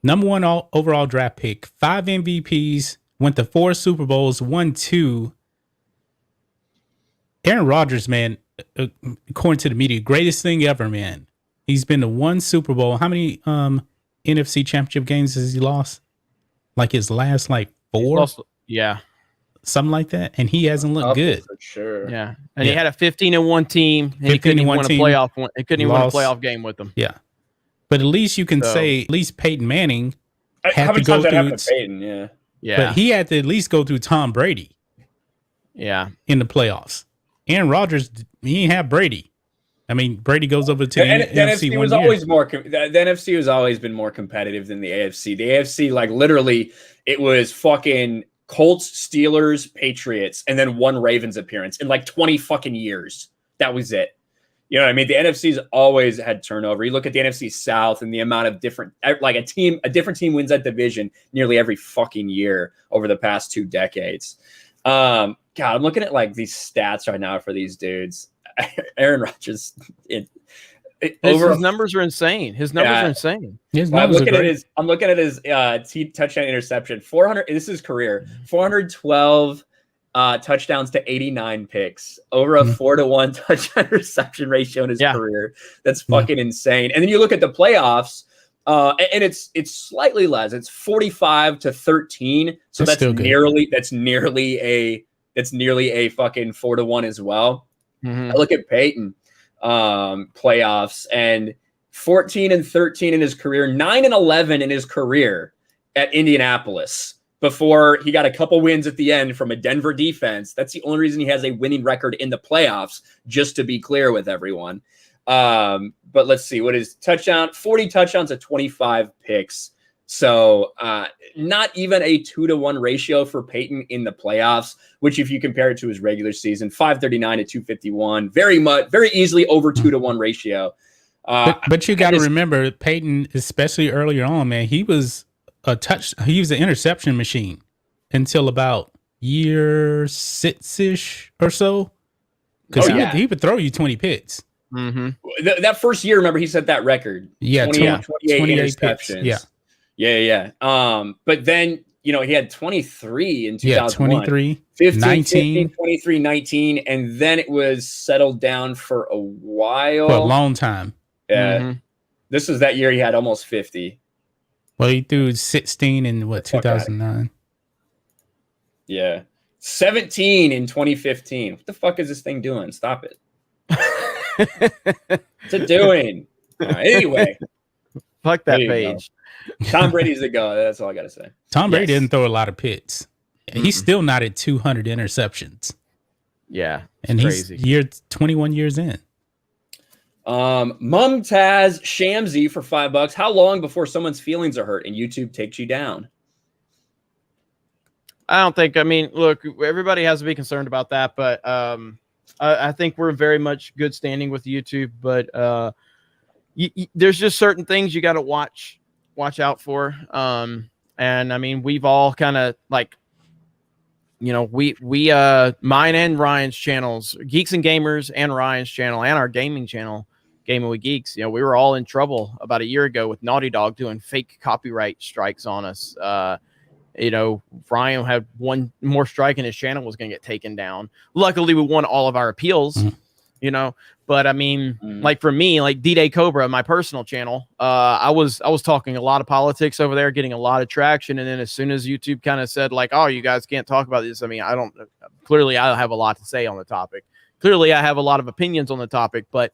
number 1 overall draft pick, 5 MVPs, went to 4 Super Bowls, won 2. Aaron Rodgers, man, according to the media, greatest thing ever, man. He's been to 1 Super Bowl. How many NFC championship games has he lost? Like his last 4? Yeah. Something like that, and he hasn't looked good for sure. Yeah, and he had a 15-1 team, and he couldn't even win a playoff. He couldn't even win a playoff game with them. Yeah, but at least you can say at least Peyton Manning had to go through Peyton. Yeah, but he had to at least go through Tom Brady. Yeah, in the playoffs. Aaron Rodgers, he ain't have Brady. I mean, Brady goes over to the NFC was always more. The NFC has always been more competitive than the AFC. The AFC, literally, it was fucking Colts, Steelers, Patriots, and then 1 Ravens appearance in 20 fucking years. That was it. You know what I mean? The NFC's always had turnover. You look at the NFC South and the amount of different, like a different team wins that division nearly every fucking year over the past 2 decades. God, I'm looking at like these stats right now for these dudes. Aaron Rodgers, his numbers are insane. His numbers are insane. I'm looking at his touchdown interception. 400. This is career. 412 touchdowns to 89 picks. Over a 4-to-1 touchdown reception ratio in his career. That's fucking insane. And then you look at the playoffs. And it's slightly less. It's 45-13. So that's nearly a fucking 4-to-1 as well. I look at Peyton playoffs and 14-13 in his career, 9-11 in his career at Indianapolis before he got a couple wins at the end from a Denver defense. That's the only reason he has a winning record in the playoffs, just to be clear with everyone. But let's see what is 40 touchdowns at 25 picks. So not even a 2-to-1 ratio for Peyton in the playoffs, which if you compare it to his regular season, 539 to 251, very easily over 2-to-1 ratio. But you got to remember Peyton, especially earlier on, man, he was an interception machine until about year 6-ish or so. Because he would throw you 20 picks. That first year, remember, he set that record. 28 interceptions. Picks. Yeah. But then, you know, he had 23 in 2001. 23, 15, 19. 15, 23, 19. And then it was settled down for a while. For a long time. Yeah. This was that year he had almost 50. Well, he threw 16 in 2009. Yeah. 17 in 2015. What the fuck is this thing doing? Stop it. What's it doing? Anyway. Fuck that page. Tom Brady's the go. That's all I got to say. Tom Brady didn't throw a lot of picks. He's still not at 200 interceptions. Yeah. And crazy. He's 21 years in. Mumtaz Shamsi for $5. How long before someone's feelings are hurt and YouTube takes you down? I mean, look, everybody has to be concerned about that, but I think we're very much good standing with YouTube, but there's just certain things you got to watch out for. And I mean, we've all kind of like, you know, we mine and Ryan's channels, Geeks and Gamers, and Ryan's channel, and our gaming channel, Gaming with Geeks. You know, we were all in trouble about a year ago with Naughty Dog doing fake copyright strikes on us. You know, Ryan had one more strike and his channel was going to get taken down. Luckily, we won all of our appeals, you know. But I mean, like for me, like D-Day Cobra, my personal channel, I was talking a lot of politics over there, getting a lot of traction. And then as soon as YouTube kind of said like, oh, you guys can't talk about this. I mean, clearly I have a lot to say on the topic. Clearly I have a lot of opinions on the topic, but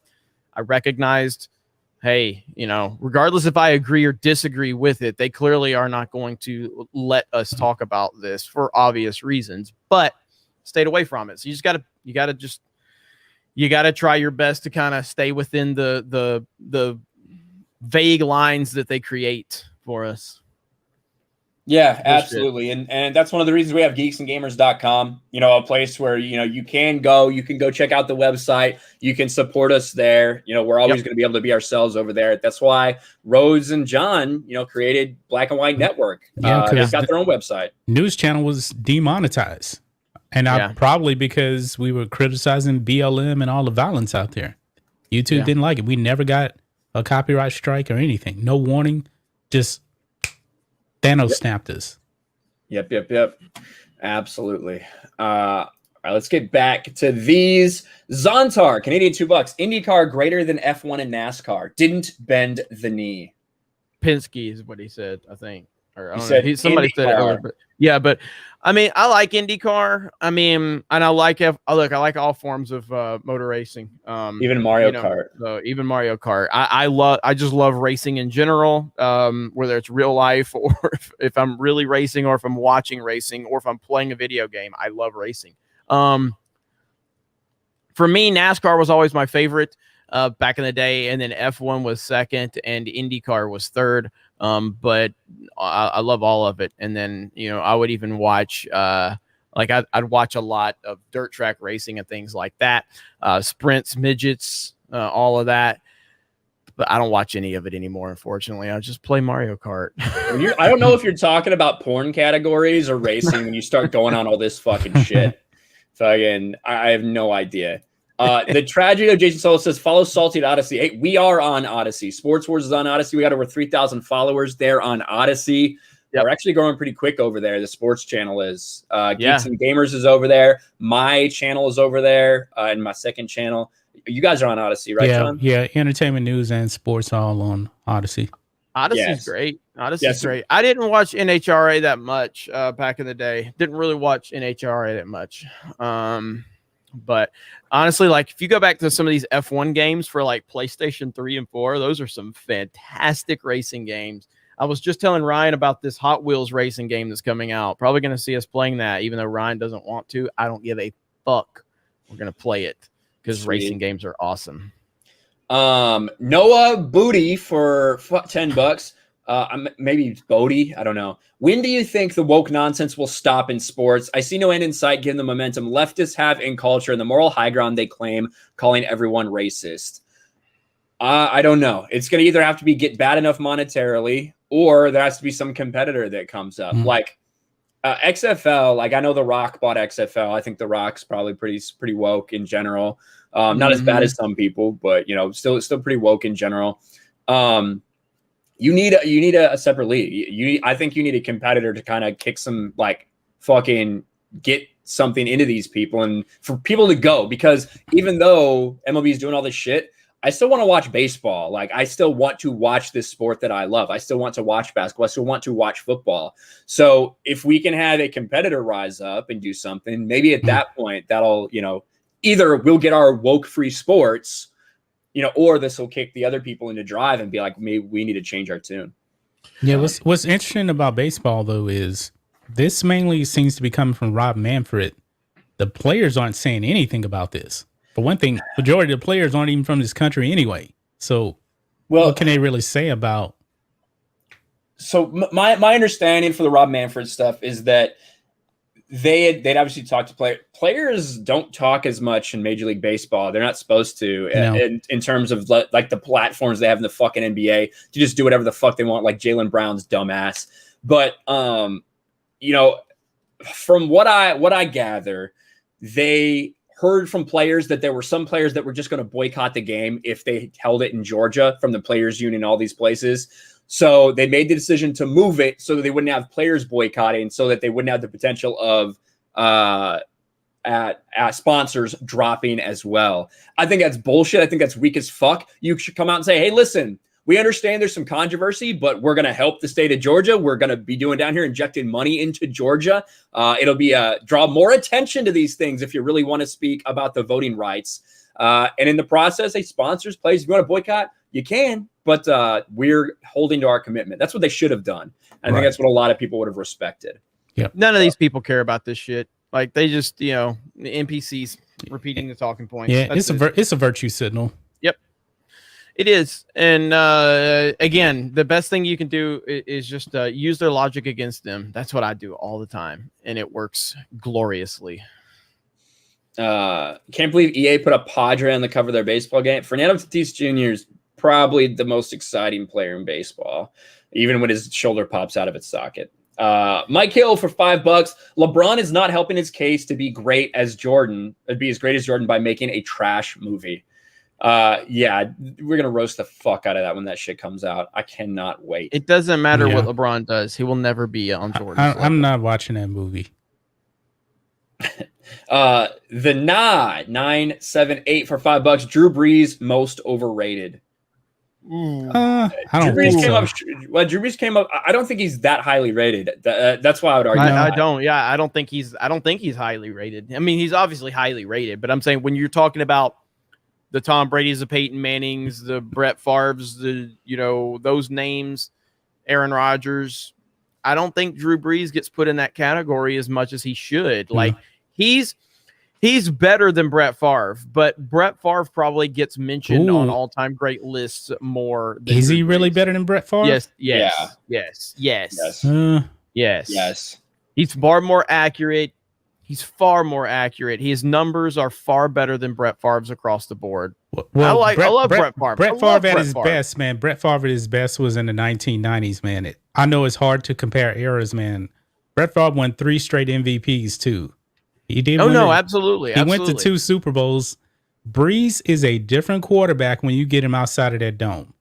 I recognized, hey, you know, regardless if I agree or disagree with it, they clearly are not going to let us talk about this for obvious reasons, but stayed away from it. So you got to try your best to kind of stay within the vague lines that they create for us. Yeah, absolutely. And that's one of the reasons we have geeksandgamers.com, you know, a place where, you know, you can go check out the website. You can support us there. You know, we're always going to be able to be ourselves over there. That's why Rose and John, you know, created Black and White Network. They've got their own website. News channel was demonetized. And probably because we were criticizing BLM and all the violence out there. YouTube didn't like it. We never got a copyright strike or anything. No warning. Just Thanos snapped us. Yep. Absolutely. All right, let's get back to these. Zontar, Canadian $2. IndyCar greater than F1 and NASCAR. Didn't bend the knee. Penske is what he said, I think. Or I don't know. Somebody said it earlier, but yeah, but I mean, I like IndyCar. I mean, and I like all forms of motor racing. Even Mario Kart. So even Mario Kart. I just love racing in general. Whether it's real life or if I'm really racing or if I'm watching racing or if I'm playing a video game, I love racing. For me, NASCAR was always my favorite back in the day, and then F1 was second, and IndyCar was third. But I love all of it. And then, you know, I would even watch, I'd watch a lot of dirt track racing and things like that. Sprints, midgets, all of that. But I don't watch any of it anymore, unfortunately. I just play Mario Kart. I don't know if you're talking about porn categories or racing when you start going on all this fucking shit. Fucking, I have no idea. The tragedy of Jason Solo says, follow Salty at Odyssey. Hey, we are on Odyssey. Sports Wars is on Odyssey. We got over 3,000 followers there on Odyssey. Yep. We're actually growing pretty quick over there. The sports channel is. Geeks and Gamers is over there. My channel is over there, and my second channel. You guys are on Odyssey, right, John? Yeah, entertainment, news, and sports all on Odyssey. Odyssey's great. Odyssey's great. I didn't watch NHRA that much back in the day. Didn't really watch NHRA that much. But honestly, like if you go back to some of these F1 games for like PlayStation 3 and 4, those are some fantastic racing games. I was just telling Ryan about this Hot Wheels racing game that's coming out. Probably going to see us playing that, even though Ryan doesn't want to. I don't give a fuck. We're going to play it because racing games are awesome. Noah Booty for $10. Maybe it's Bodie. I don't know. When do you think the woke nonsense will stop in sports? I see no end in sight given the momentum leftists have in culture and the moral high ground they claim, calling everyone racist. I don't know. It's going to either have to be get bad enough monetarily, or there has to be some competitor that comes up. Like XFL, like I know The Rock bought XFL. I think The Rock's probably pretty woke in general. Not as bad as some people, but you know, still pretty woke in general. You need a separate league. I think you need a competitor to kind of kick some, like, fucking get something into these people and for people to go, because even though MLB is doing all this shit, I still want to watch baseball. Like, I still want to watch this sport that I love. I still want to watch basketball. I still want to watch football. So if we can have a competitor rise up and do something, maybe at that point that'll, you know, either we'll get our woke free sports, you know, or this will kick the other people into drive and be like, maybe we need to change our tune. Yeah. What's interesting about baseball though is this mainly seems to be coming from Rob Manfred. The players aren't saying anything about this. For one thing, majority of the players aren't even from this country anyway. So what can they really say about? So my understanding for the Rob Manfred stuff is that they'd obviously talk to players. Players don't talk as much in Major League Baseball. They're not supposed to, in terms of like the platforms they have in the fucking NBA to just do whatever the fuck they want, like Jaylen Brown's dumbass. But you know, from what I gather, they heard from players that there were some players that were just going to boycott the game if they held it in Georgia from the players union, all these places. So they made the decision to move it so that they wouldn't have players boycotting, so that they wouldn't have the potential of sponsors dropping as well. I think that's bullshit. I think that's weak as fuck. You should come out and say, hey, listen, we understand there's some controversy, but we're going to help the state of Georgia. We're going to be doing down here, injecting money into Georgia. It'll be draw more attention to these things if you really want to speak about the voting rights. And in the process, hey, sponsors, players, if you want to boycott, you can, but we're holding to our commitment. That's what they should have done. I think that's what a lot of people would have respected. Yeah. None of these people care about this shit. Like they just, you know, the NPCs repeating the talking points. Yeah, it's a virtue signal. Yep, it is. And again, the best thing you can do is just use their logic against them. That's what I do all the time, and it works gloriously. Can't believe EA put a Padre on the cover of their baseball game. Fernando Tatis Jr. is probably the most exciting player in baseball, even when his shoulder pops out of its socket. Mike Hill for $5. LeBron is not helping his case to be great as Jordan, be as great as Jordan by making a trash movie. Yeah, we're gonna roast the fuck out of that when that shit comes out. I cannot wait. It doesn't matter what LeBron does; he will never be on Jordan. I'm not watching that movie. The 978 for $5. Drew Brees most overrated. I don't Drew Brees think came so. up. Well, Drew Brees came up. I don't think he's that highly rated. That's why I would argue. I don't. Yeah, I don't think he's highly rated. I mean, he's obviously highly rated, but I'm saying when you're talking about the Tom Brady's, the Peyton Mannings, the Brett Favre's, those names, Aaron Rodgers, I don't think Drew Brees gets put in that category as much as he should. Like he's better than Brett Favre, but Brett Favre probably gets mentioned on all-time great lists more. Than Is he Drew really Brees. better than Brett Favre? Yes. Yes. He's far more accurate. His numbers are far better than Brett Favre's across the board. Well, I love Brett Favre. Brett I love Favre at Brett his Favre. best, man. Brett Favre at his best was in the 1990s, man. I know it's hard to compare eras, man. Brett Favre won 3 straight MVPs too. He did. Oh no, absolutely. He went to 2 Super Bowls. Breeze is a different quarterback when you get him outside of that dome.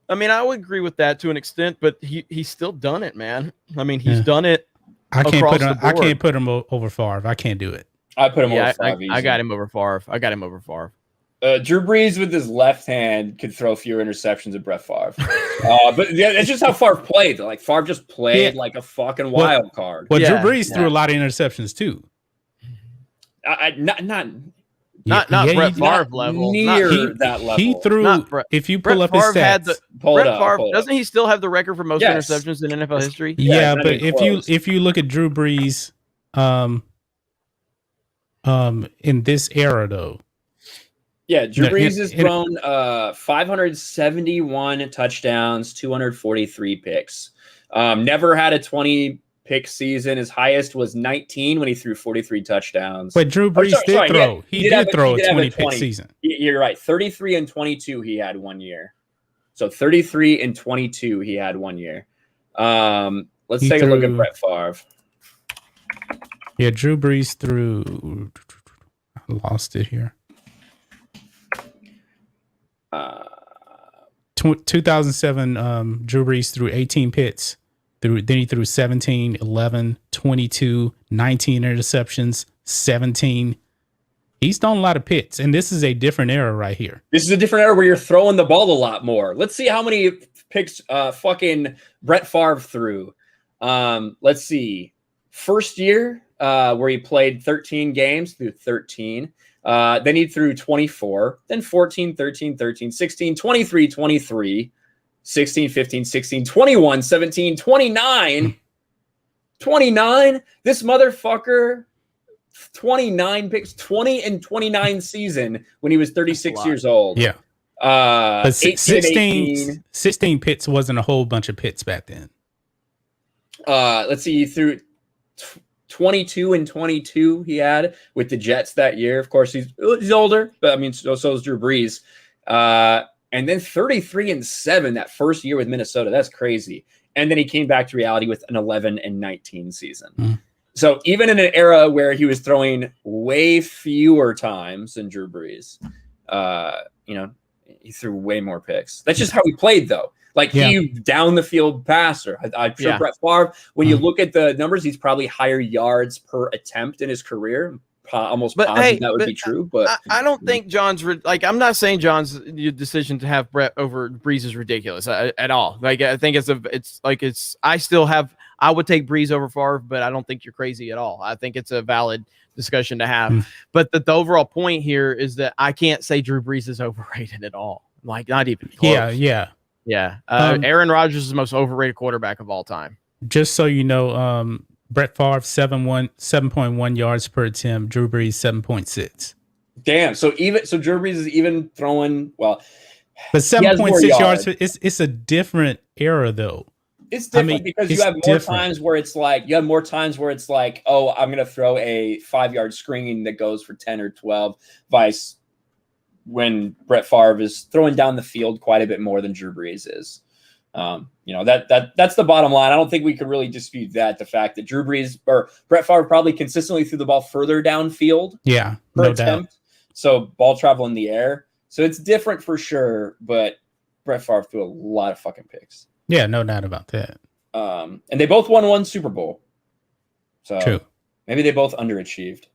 I mean, I would agree with that to an extent, but he's still done it, man. I mean, he's done it. I can't put him over Favre. I can't do it. I put him over Favre. I got him over Favre. Drew Brees with his left hand could throw fewer interceptions than Brett Favre. But yeah, that's just how Favre played. Like Favre just played like a fucking wild card. Well, Drew Brees threw a lot of interceptions too. Not Brett Favre level. Near that level. He threw. If you pull up his stats, Brett Favre doesn't he still have the record for most interceptions in NFL history? Yeah, but if you look at Drew Brees, in this era though. Yeah, Drew Brees has thrown 571 touchdowns, 243 picks. Never had a 20 pick season. His highest was 19 when he threw 43 touchdowns. But Drew Brees did throw. He did throw a 20 pick season. You're right. 33 and 22 he had 1 year. So 33 and 22 he had 1 year. Let's take a look at Brett Favre. Yeah, Drew Brees threw. I lost it here. 2007, Drew Brees threw 18 picks. Then he threw 17, 11, 22, 19 interceptions, 17. He's done a lot of picks, and this is a different era right here. This is a different era where you're throwing the ball a lot more. Let's see how many picks fucking Brett Favre threw. Let's see. First year where he played 13 games, threw 13. Then he threw 24, then 14, 13, 13, 16, 23, 23, 16, 15, 16, 21, 17, 29. 29? This motherfucker, 29 picks, 20 and 29 season when he was 36 years old. Yeah. But 16 pits wasn't a whole bunch of pits back then. Let's see, he threw 22 and 22 he had with the Jets that year. Of course, he's older, but I mean, so is Drew Brees. And then 33 and 7 that first year with Minnesota. That's crazy. And then he came back to reality with an 11 and 19 season. Mm. So even in an era where he was throwing way fewer times than Drew Brees, he threw way more picks. That's just how he played, though. He down the field passer. I'm sure Brett Favre, when you look at the numbers, he's probably higher yards per attempt in his career. Almost positive that would be true, but I don't think John's I'm not saying John's decision to have Brett over Breeze is ridiculous at all. I think I would take Breeze over Favre, but I don't think you're crazy at all. I think it's a valid discussion to have. But the overall point here is that I can't say Drew Brees is overrated at all. Not even close. Yeah. Aaron Rodgers is the most overrated quarterback of all time. Just so you know, Brett Favre 7.1 yards per attempt. Drew Brees 7.6. Damn. So Drew Brees is even throwing but 7.6 yards. It's a different era though. It's different because you have more times where it's like oh, I'm gonna throw a 5-yard screen that goes for 10 or 12. Vice when Brett Favre is throwing down the field quite a bit more than Drew Brees is. That's the bottom line. I don't think we could really dispute that. The fact that Drew Brees or Brett Favre probably consistently threw the ball further downfield. Yeah, per attempt. Doubt. So ball travel in the air. So it's different for sure. But Brett Favre threw a lot of fucking picks. Yeah, no doubt about that. And they both won 1 Super Bowl. So true. Maybe they both underachieved.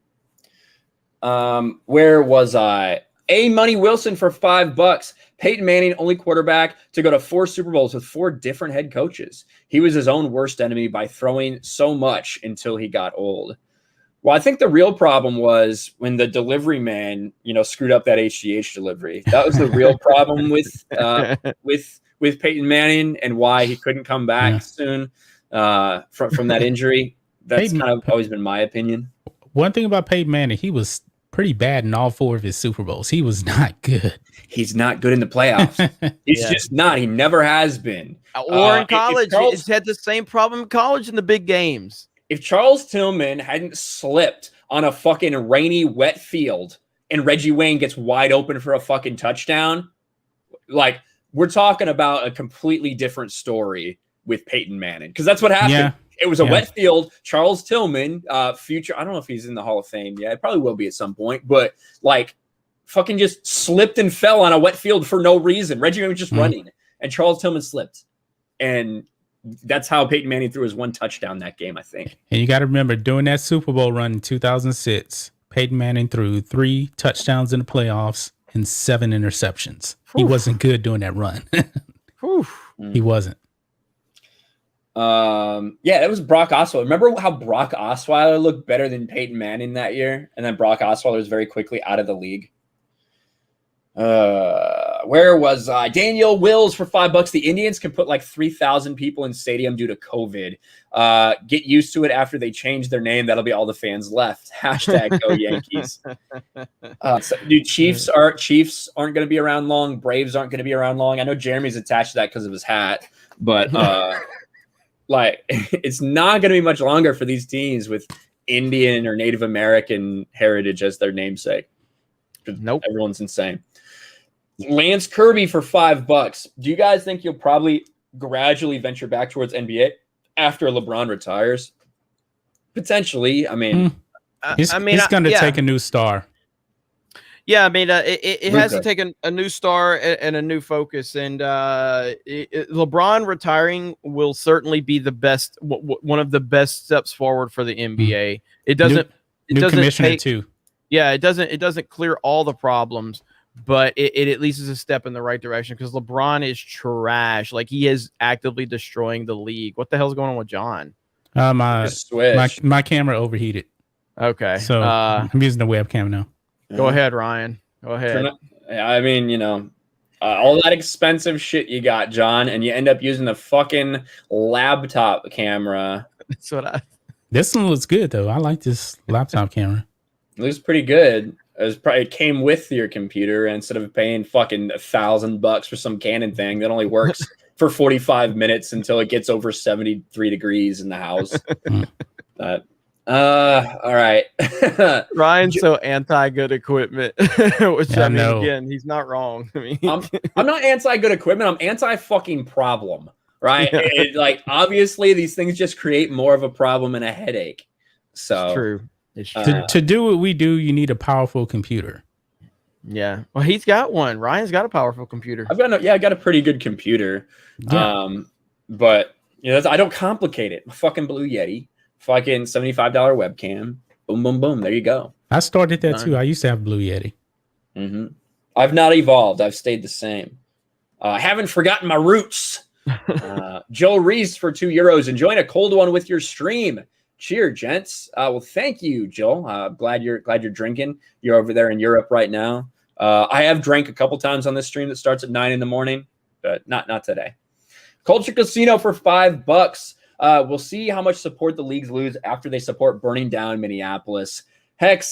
Where was I? A. Money Wilson for $5. Peyton Manning, only quarterback to go to 4 Super Bowls with 4 different head coaches. He was his own worst enemy by throwing so much until he got old. Well, I think the real problem was when the delivery man, screwed up that HGH delivery. That was the real problem with Peyton Manning and why he couldn't come back soon from that injury. That's kind of always been my opinion. One thing about Peyton Manning, he was pretty bad in all 4 of his Super Bowls. He was not good. He's not good in the playoffs. He's just not. He never has been. Or in college. He's had the same problem in college in the big games. If Charles Tillman hadn't slipped on a fucking rainy, wet field and Reggie Wayne gets wide open for a fucking touchdown, like we're talking about a completely different story with Peyton Manning, because that's what happened. Yeah. It was a wet field. Charles Tillman, future, I don't know if he's in the Hall of Fame yet. It probably will be at some point, but like fucking just slipped and fell on a wet field for no reason. Reggie Wayne was just running, and Charles Tillman slipped. And that's how Peyton Manning threw his one touchdown that game, I think. And you got to remember, during that Super Bowl run in 2006, Peyton Manning threw 3 touchdowns in the playoffs and 7 interceptions. He wasn't good doing that run. He wasn't. Yeah, that was Brock Osweiler. Remember how Brock Osweiler looked better than Peyton Manning that year? And then Brock Osweiler was very quickly out of the league. Where was I? Daniel Wills for $5. The Indians can put like 3,000 people in stadium due to COVID. Get used to it after they change their name. That'll be all the fans left. Hashtag go Yankees. Dude, Chiefs aren't going to be around long. Braves aren't going to be around long. I know Jeremy's attached to that because of his hat, but like it's not going to be much longer for these teams with Indian or Native American heritage as their namesake. Nope. Everyone's insane. Lance Kirby for $5. Do you guys think you'll probably gradually venture back towards NBA after LeBron retires? Potentially. I mean, he's going to take a new star. Yeah, I mean, it has to take a new star and a new focus. And LeBron retiring will certainly be the best, one of the best steps forward for the NBA. It doesn't. New commissioner too. Yeah, it doesn't clear all the problems, but it at least is a step in the right direction, because LeBron is trash. Like, he is actively destroying the league. What the hell's going on with John? My camera overheated. Okay. So I'm using the webcam now. Go ahead, Ryan. Go ahead. I mean, all that expensive shit you got, John, and you end up using the fucking laptop camera. That's what This one looks good though. I like this laptop camera. It looks pretty good. It came with your computer, instead of paying fucking $1,000 for some Canon thing that only works for 45 minutes until it gets over 73 degrees in the house. All right. Ryan's so anti-good equipment, which I mean, know. again, he's not wrong. I mean, I'm not anti-good equipment. I'm anti-fucking problem, right? Like, obviously, these things just create more of a problem and a headache. So it's true. It's true. To do what we do, you need a powerful computer. Yeah. Well, he's got one. Ryan's got a powerful computer. I got a pretty good computer. Yeah. But I don't complicate it. Fucking Blue Yeti. Fucking $75 webcam. Boom, boom, boom. There you go. I started that too. I used to have Blue Yeti. Mm-hmm. I've not evolved. I've stayed the same. I haven't forgotten my roots. Joe Reese for €2. Enjoying a cold one with your stream. Cheer, gents. Well, thank you, Joel. Glad you're drinking. You're over there in Europe right now. I have drank a couple times on this stream that starts at 9 in, but not today. Culture Casino for $5. We'll see how much support the leagues lose after they support burning down Minneapolis. Heck,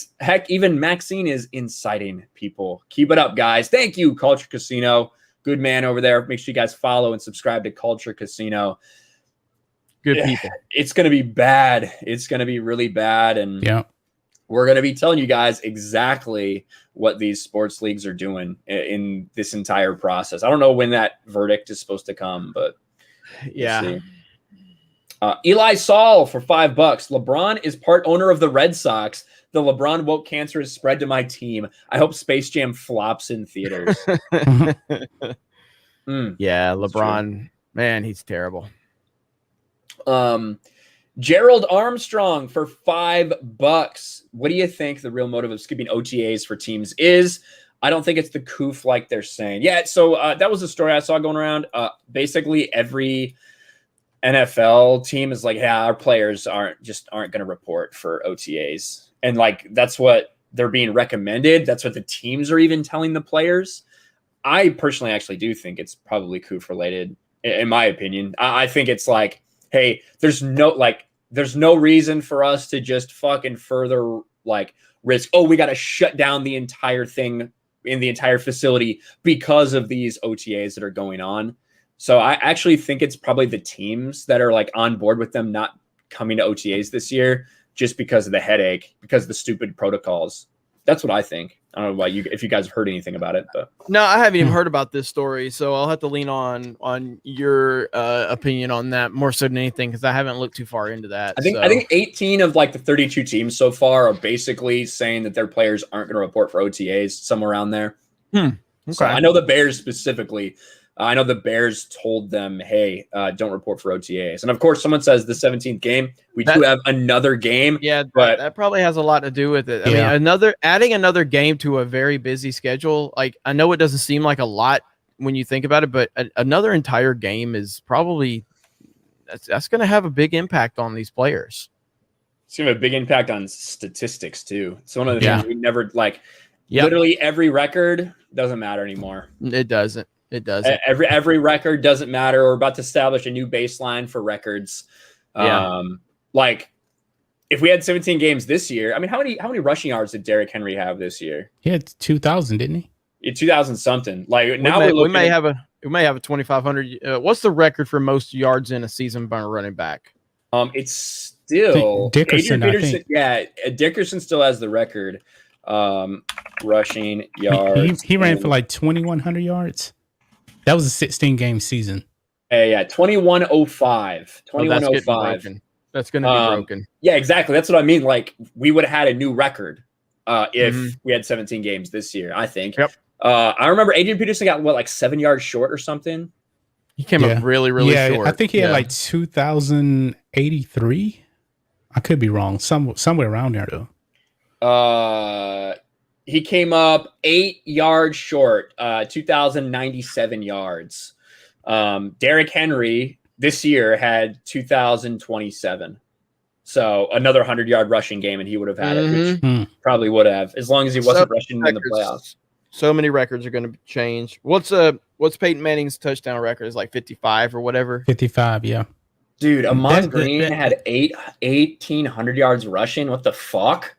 even Maxine is inciting people. Keep it up, guys. Thank you, Culture Casino. Good man over there. Make sure you guys follow and subscribe to Culture Casino. Good people. It's going to be bad. It's going to be really bad. And we're going to be telling you guys exactly what these sports leagues are doing in this entire process. I don't know when that verdict is supposed to come, but yeah. We'll see. Eli Saul for $5. LeBron is part owner of the Red Sox. The LeBron woke cancer has spread to my team. I hope Space Jam flops in theaters. Yeah, LeBron, man, he's terrible. Gerald Armstrong for $5. What do you think the real motive of skipping OTAs for teams is? I don't think it's the coof like they're saying. Yeah, so that was a story I saw going around. Basically, every NFL team is like, yeah, our players aren't going to report for OTAs. And like, that's what they're being recommended. That's what the teams are even telling the players. I personally actually do think it's probably coof related, in my opinion. I think it's like, hey, there's no reason for us to just fucking further like risk. Oh, we got to shut down the entire thing in the entire facility because of these OTAs that are going on. So I actually think it's probably the teams that are like on board with them not coming to OTAs this year just because of the headache, because of the stupid protocols. That's what I think. I don't know about you if you guys have heard anything about it, but No, I haven't even heard about this story, so I'll have to lean on your opinion on that more so than anything because I haven't looked too far into that. I think 18 of like the 32 teams so far are basically saying that their players aren't going to report for OTAs, somewhere around there. Okay. So I know the Bears specifically. I know the Bears told them, "Hey, don't report for OTAs." And of course, someone says the 17th game. We do have another game. Yeah, but that probably has a lot to do with it. I mean, adding another game to a very busy schedule. Like I know it doesn't seem like a lot when you think about it, but another entire game is probably that's going to have a big impact on these players. It's going to have a big impact on statistics too. It's one of the things we never like. Literally every record doesn't matter anymore. It doesn't. It doesn't. Every record doesn't matter. We're about to establish a new baseline for records. Like if we had 17 games this year, I mean, how many rushing yards did Derrick Henry have this year? He had 2,000, didn't he? 2,000 something. Like now we may have a 2,500. What's the record for most yards in a season by a running back? It's still Dickerson. Adrian Peterson. Yeah, Dickerson still has the record. Rushing yards. He ran for like 2,100 yards. That was a 16-game season. Yeah, 2105. 2105. That's going to be broken. Yeah, exactly. That's what I mean. Like we would have had a new record if we had 17 games this year, I think. Yep. I remember Adrian Peterson got like 7 yards short or something. He came up really, really short. I think he had like 2,083. I could be wrong. Somewhere around there though. He came up 8 yards short, 2,097 yards. Derrick Henry this year had 2,027. So another 100-yard rushing game, and he would have had it, which probably would have, as long as he wasn't rushing in the playoffs. So many records are going to change. What's Peyton Manning's touchdown record? Is like 55 or whatever? 55, yeah. Dude, Amon Green had 1,800 yards rushing. What the fuck?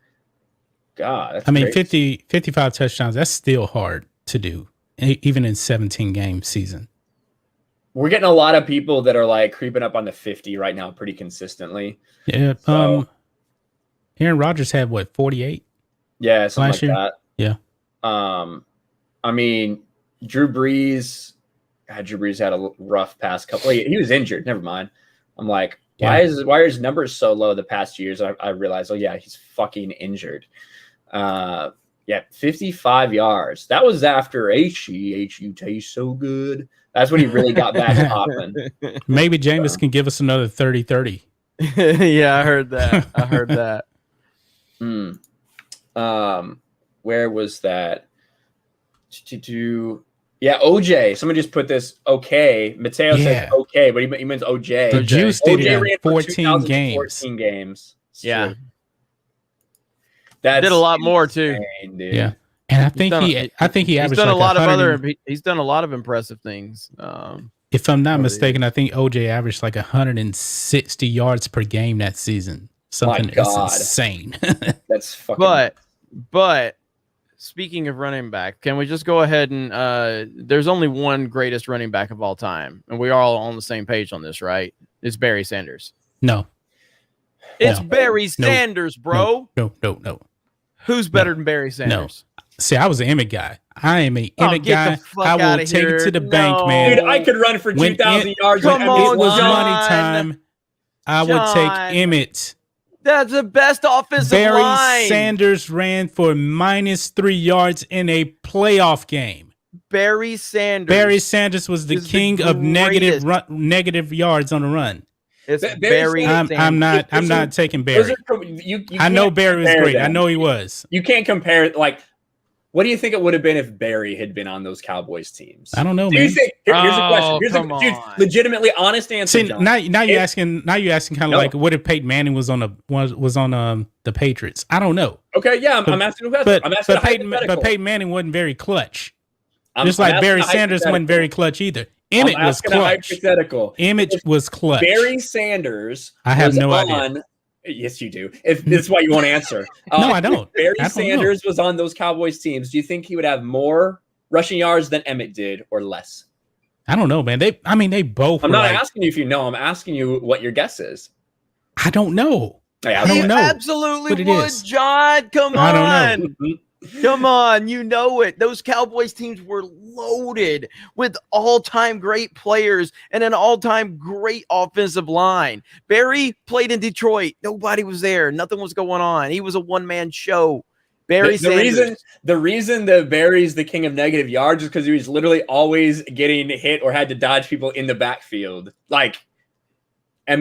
God, that's crazy. 55 touchdowns, that's still hard to do, even in 17-game season. We're getting a lot of people that are like creeping up on the 50 right now pretty consistently. Yeah. So, Aaron Rodgers had what, 48? Yeah, something like that. Yeah. I mean, Drew Brees had a rough past couple. He was injured. Never mind. I'm like, why are his numbers so low the past years? I realized, he's fucking injured. 55 yards. That was after you taste so good. That's when he really got back popping. Maybe Jameis can give us another 30-30. Yeah, I heard that. Where was that? Yeah, OJ. Someone just put this okay. Mateo says okay, but he means OJ. The Juice did OJ ran 14 games. 14 games. Yeah. That did a lot more too. Dude. Yeah. And I think he averaged done like a lot of he's done a lot of impressive things. If I'm not mistaken, I think OJ averaged like 160 yards per game that season. Something that's insane. That's fucking But speaking of running back, can we just go ahead and there's only one greatest running back of all time, and we are all on the same page on this, right? It's Barry Sanders. No. It's Barry Sanders, bro. No. Who's better than Barry Sanders? No. See, I was an Emmett guy. I am an Emmett guy. I will take it to the bank, man. Dude, I could run for 2,000 yards. Come on, it was John. money time. I would take Emmett. That's the best offensive Barry line. Sanders ran for -3 yards in a playoff game. Barry Sanders was the king of negative yards on the run. It's Barry Sanders. I'm not taking Barry. I know Barry was great. I know he was. You can't compare. Like, what do you think it would have been if Barry had been on those Cowboys teams? I don't know, man. Here's a question. Dude, legitimately honest answer. See, now you're asking kind of like, what if Peyton Manning was on the Patriots? I don't know. Okay, yeah, I'm asking a question. But Peyton Manning wasn't very clutch. Just like Barry Sanders wasn't very clutch either. Emmett was clutch. Emmett was clutch. Barry Sanders. I have no idea. Yes, you do. If this is what you want to answer. No, I don't. Barry Sanders was on those Cowboys teams. Do you think he would have more rushing yards than Emmett did, or less? I don't know, man. They both. I'm not asking you if you know. I'm asking you what your guess is. I don't know. I don't know. Absolutely would, John. Come on. I don't know. Come on, you know it. Those Cowboys teams were loaded with all-time great players and an all-time great offensive line. Barry played in Detroit. Nobody was there. Nothing was going on. He was a one-man show. Barry Sanders. The reason that Barry's the king of negative yards is because he was literally always getting hit or had to dodge people in the backfield. Like, I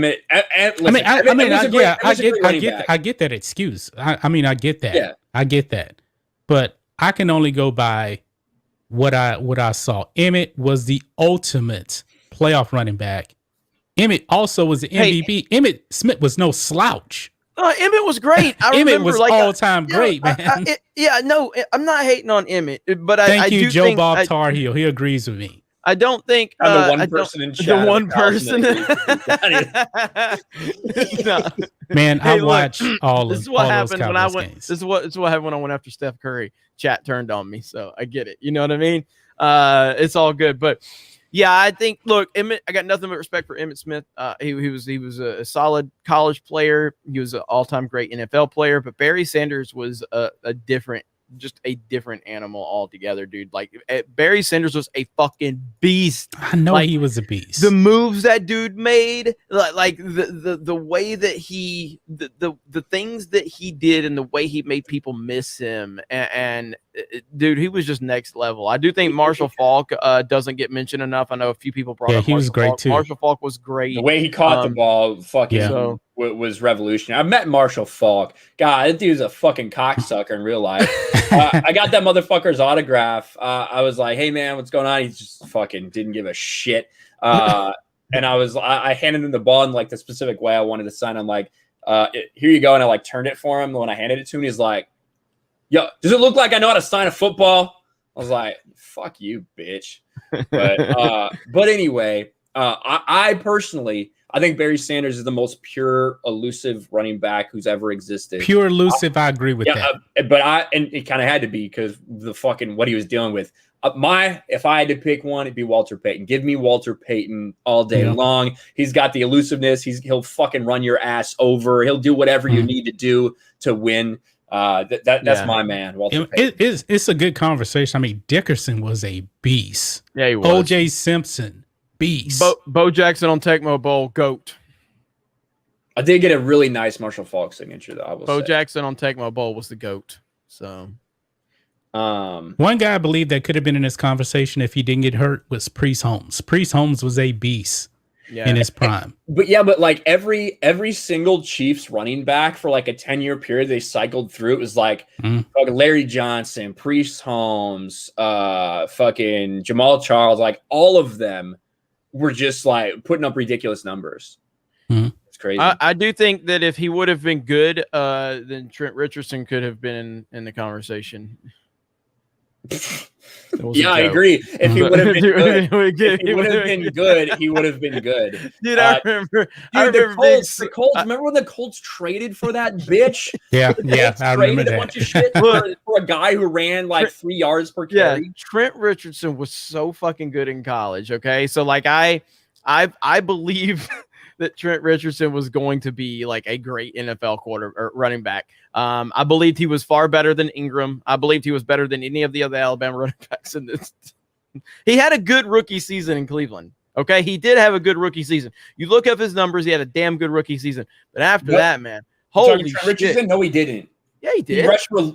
get that excuse. I get that. Yeah. I get that. But I can only go by what I saw. Emmett was the ultimate playoff running back. Emmett also was the MVP. Emmett Smith was no slouch. Emmett was great. Emmett was all-time great, man. I'm not hating on Emmett, but Thank you, Joe Bob Tar Heel. He agrees with me. I don't think I'm the one person in chat. The one person. No. Man, I watch all this of is what all happened those when I Cowboys went. games. This is what happened when I went after Steph Curry. Chat turned on me, so I get it. You know what I mean? It's all good, but yeah, I think. Look, Emmett. I got nothing but respect for Emmitt Smith. He was a solid college player. He was an all-time great NFL player. But Barry Sanders was a different animal altogether, dude. Like Barry Sanders was a fucking beast. I know he was a beast. The moves that dude made, like the way that the things that he did and the way he made people miss him, and dude, he was just next level. I do think Marshall Faulk doesn't get mentioned enough. I know a few people brought up. He was great Faulk. too. Marshall Faulk was great. The way he caught the ball, fucking was revolutionary. I met Marshall Faulk. God, that dude's a fucking cocksucker in real life. I got that motherfucker's autograph. I was like, "Hey man, what's going on?" He just fucking didn't give a shit. And I handed him the ball in like the specific way I wanted to sign. I'm like, "Here you go," and I like turned it for him. When I handed it to him, he's like, "Yo, does it look like I know how to sign a football?" I was like, "Fuck you, bitch." But anyway, I personally, I think Barry Sanders is the most pure, elusive running back who's ever existed. Pure elusive, I agree with that. And it kind of had to be because the fucking what he was dealing with. If I had to pick one, it'd be Walter Payton. Give me Walter Payton all day long. He's got the elusiveness. He'll fucking run your ass over. He'll do whatever you need to do to win. That's my man, Walter Payton. It's a good conversation. I mean, Dickerson was a beast. Yeah, he was. O.J. Simpson, beast. Bo Jackson on Tecmo Bowl, GOAT. I did get a really nice Marshall Faulk signature, though. I will Bo say. Jackson on Tecmo Bowl was the GOAT. So, one guy I believe that could have been in this conversation if he didn't get hurt was Priest Holmes. Priest Holmes was a beast in his prime. But like every single Chiefs running back for like a 10-year period they cycled through, it was like Larry Johnson, Priest Holmes, fucking Jamal Charles, like all of them were just like putting up ridiculous numbers. It's crazy. I do think that if he would have been good, then Trent Richardson could have been in the conversation. I agree. If he would have been good, he would have been good. Dude, I remember. The Colts. Remember when the Colts traded for that bitch? Yeah, I remember that. A bunch of shit for a guy who ran like 3 yards per carry. Yeah, Trent Richardson was so fucking good in college. Okay, so like I believe that Trent Richardson was going to be like a great NFL running back. I believed he was far better than Ingram. I believed he was better than any of the other Alabama running backs in this. He had a good rookie season in Cleveland. Okay, he did have a good rookie season. You look up his numbers; he had a damn good rookie season. But after that, man, holy shit! Richardson? No, he didn't. Yeah, he did.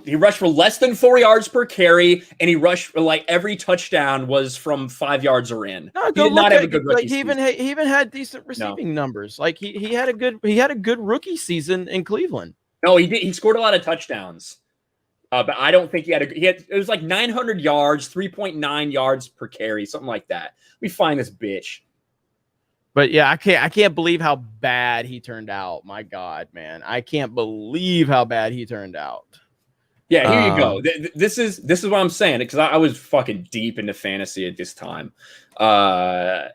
He rushed for less than 4 yards per carry, and he rushed for like every touchdown was from 5 yards or in. No, he did not have a good rookie season. He even had decent receiving numbers. Like he had a good rookie season in Cleveland. No, he did. He scored a lot of touchdowns, but I don't think he had. It was like 900 yards, 3.9 yards per carry, something like that. We find this bitch. But yeah, I can't believe how bad he turned out. My God, man, I can't believe how bad he turned out. Yeah, here you go. This is what I'm saying, because I was fucking deep into fantasy at this time. Fucking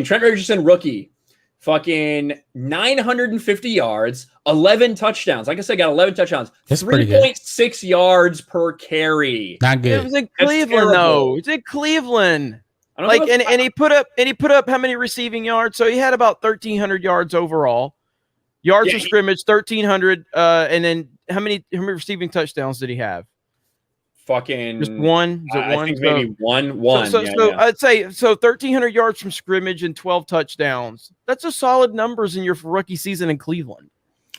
Trent Richardson, rookie, fucking 950 yards, 11 touchdowns. Like I said, got 11 touchdowns. That's 3.6 yards per carry. Not good. It was in Cleveland, though. It's in Cleveland. Like and he put up how many receiving yards? So he had about 1,300 yards overall. Yards of scrimmage, 1,300. And then how many receiving touchdowns did he have? fucking Just one? Is it I one? think So- maybe one. So, yeah, so yeah. I'd say 1,300 yards from scrimmage and 12 touchdowns. That's a solid numbers in your rookie season in Cleveland.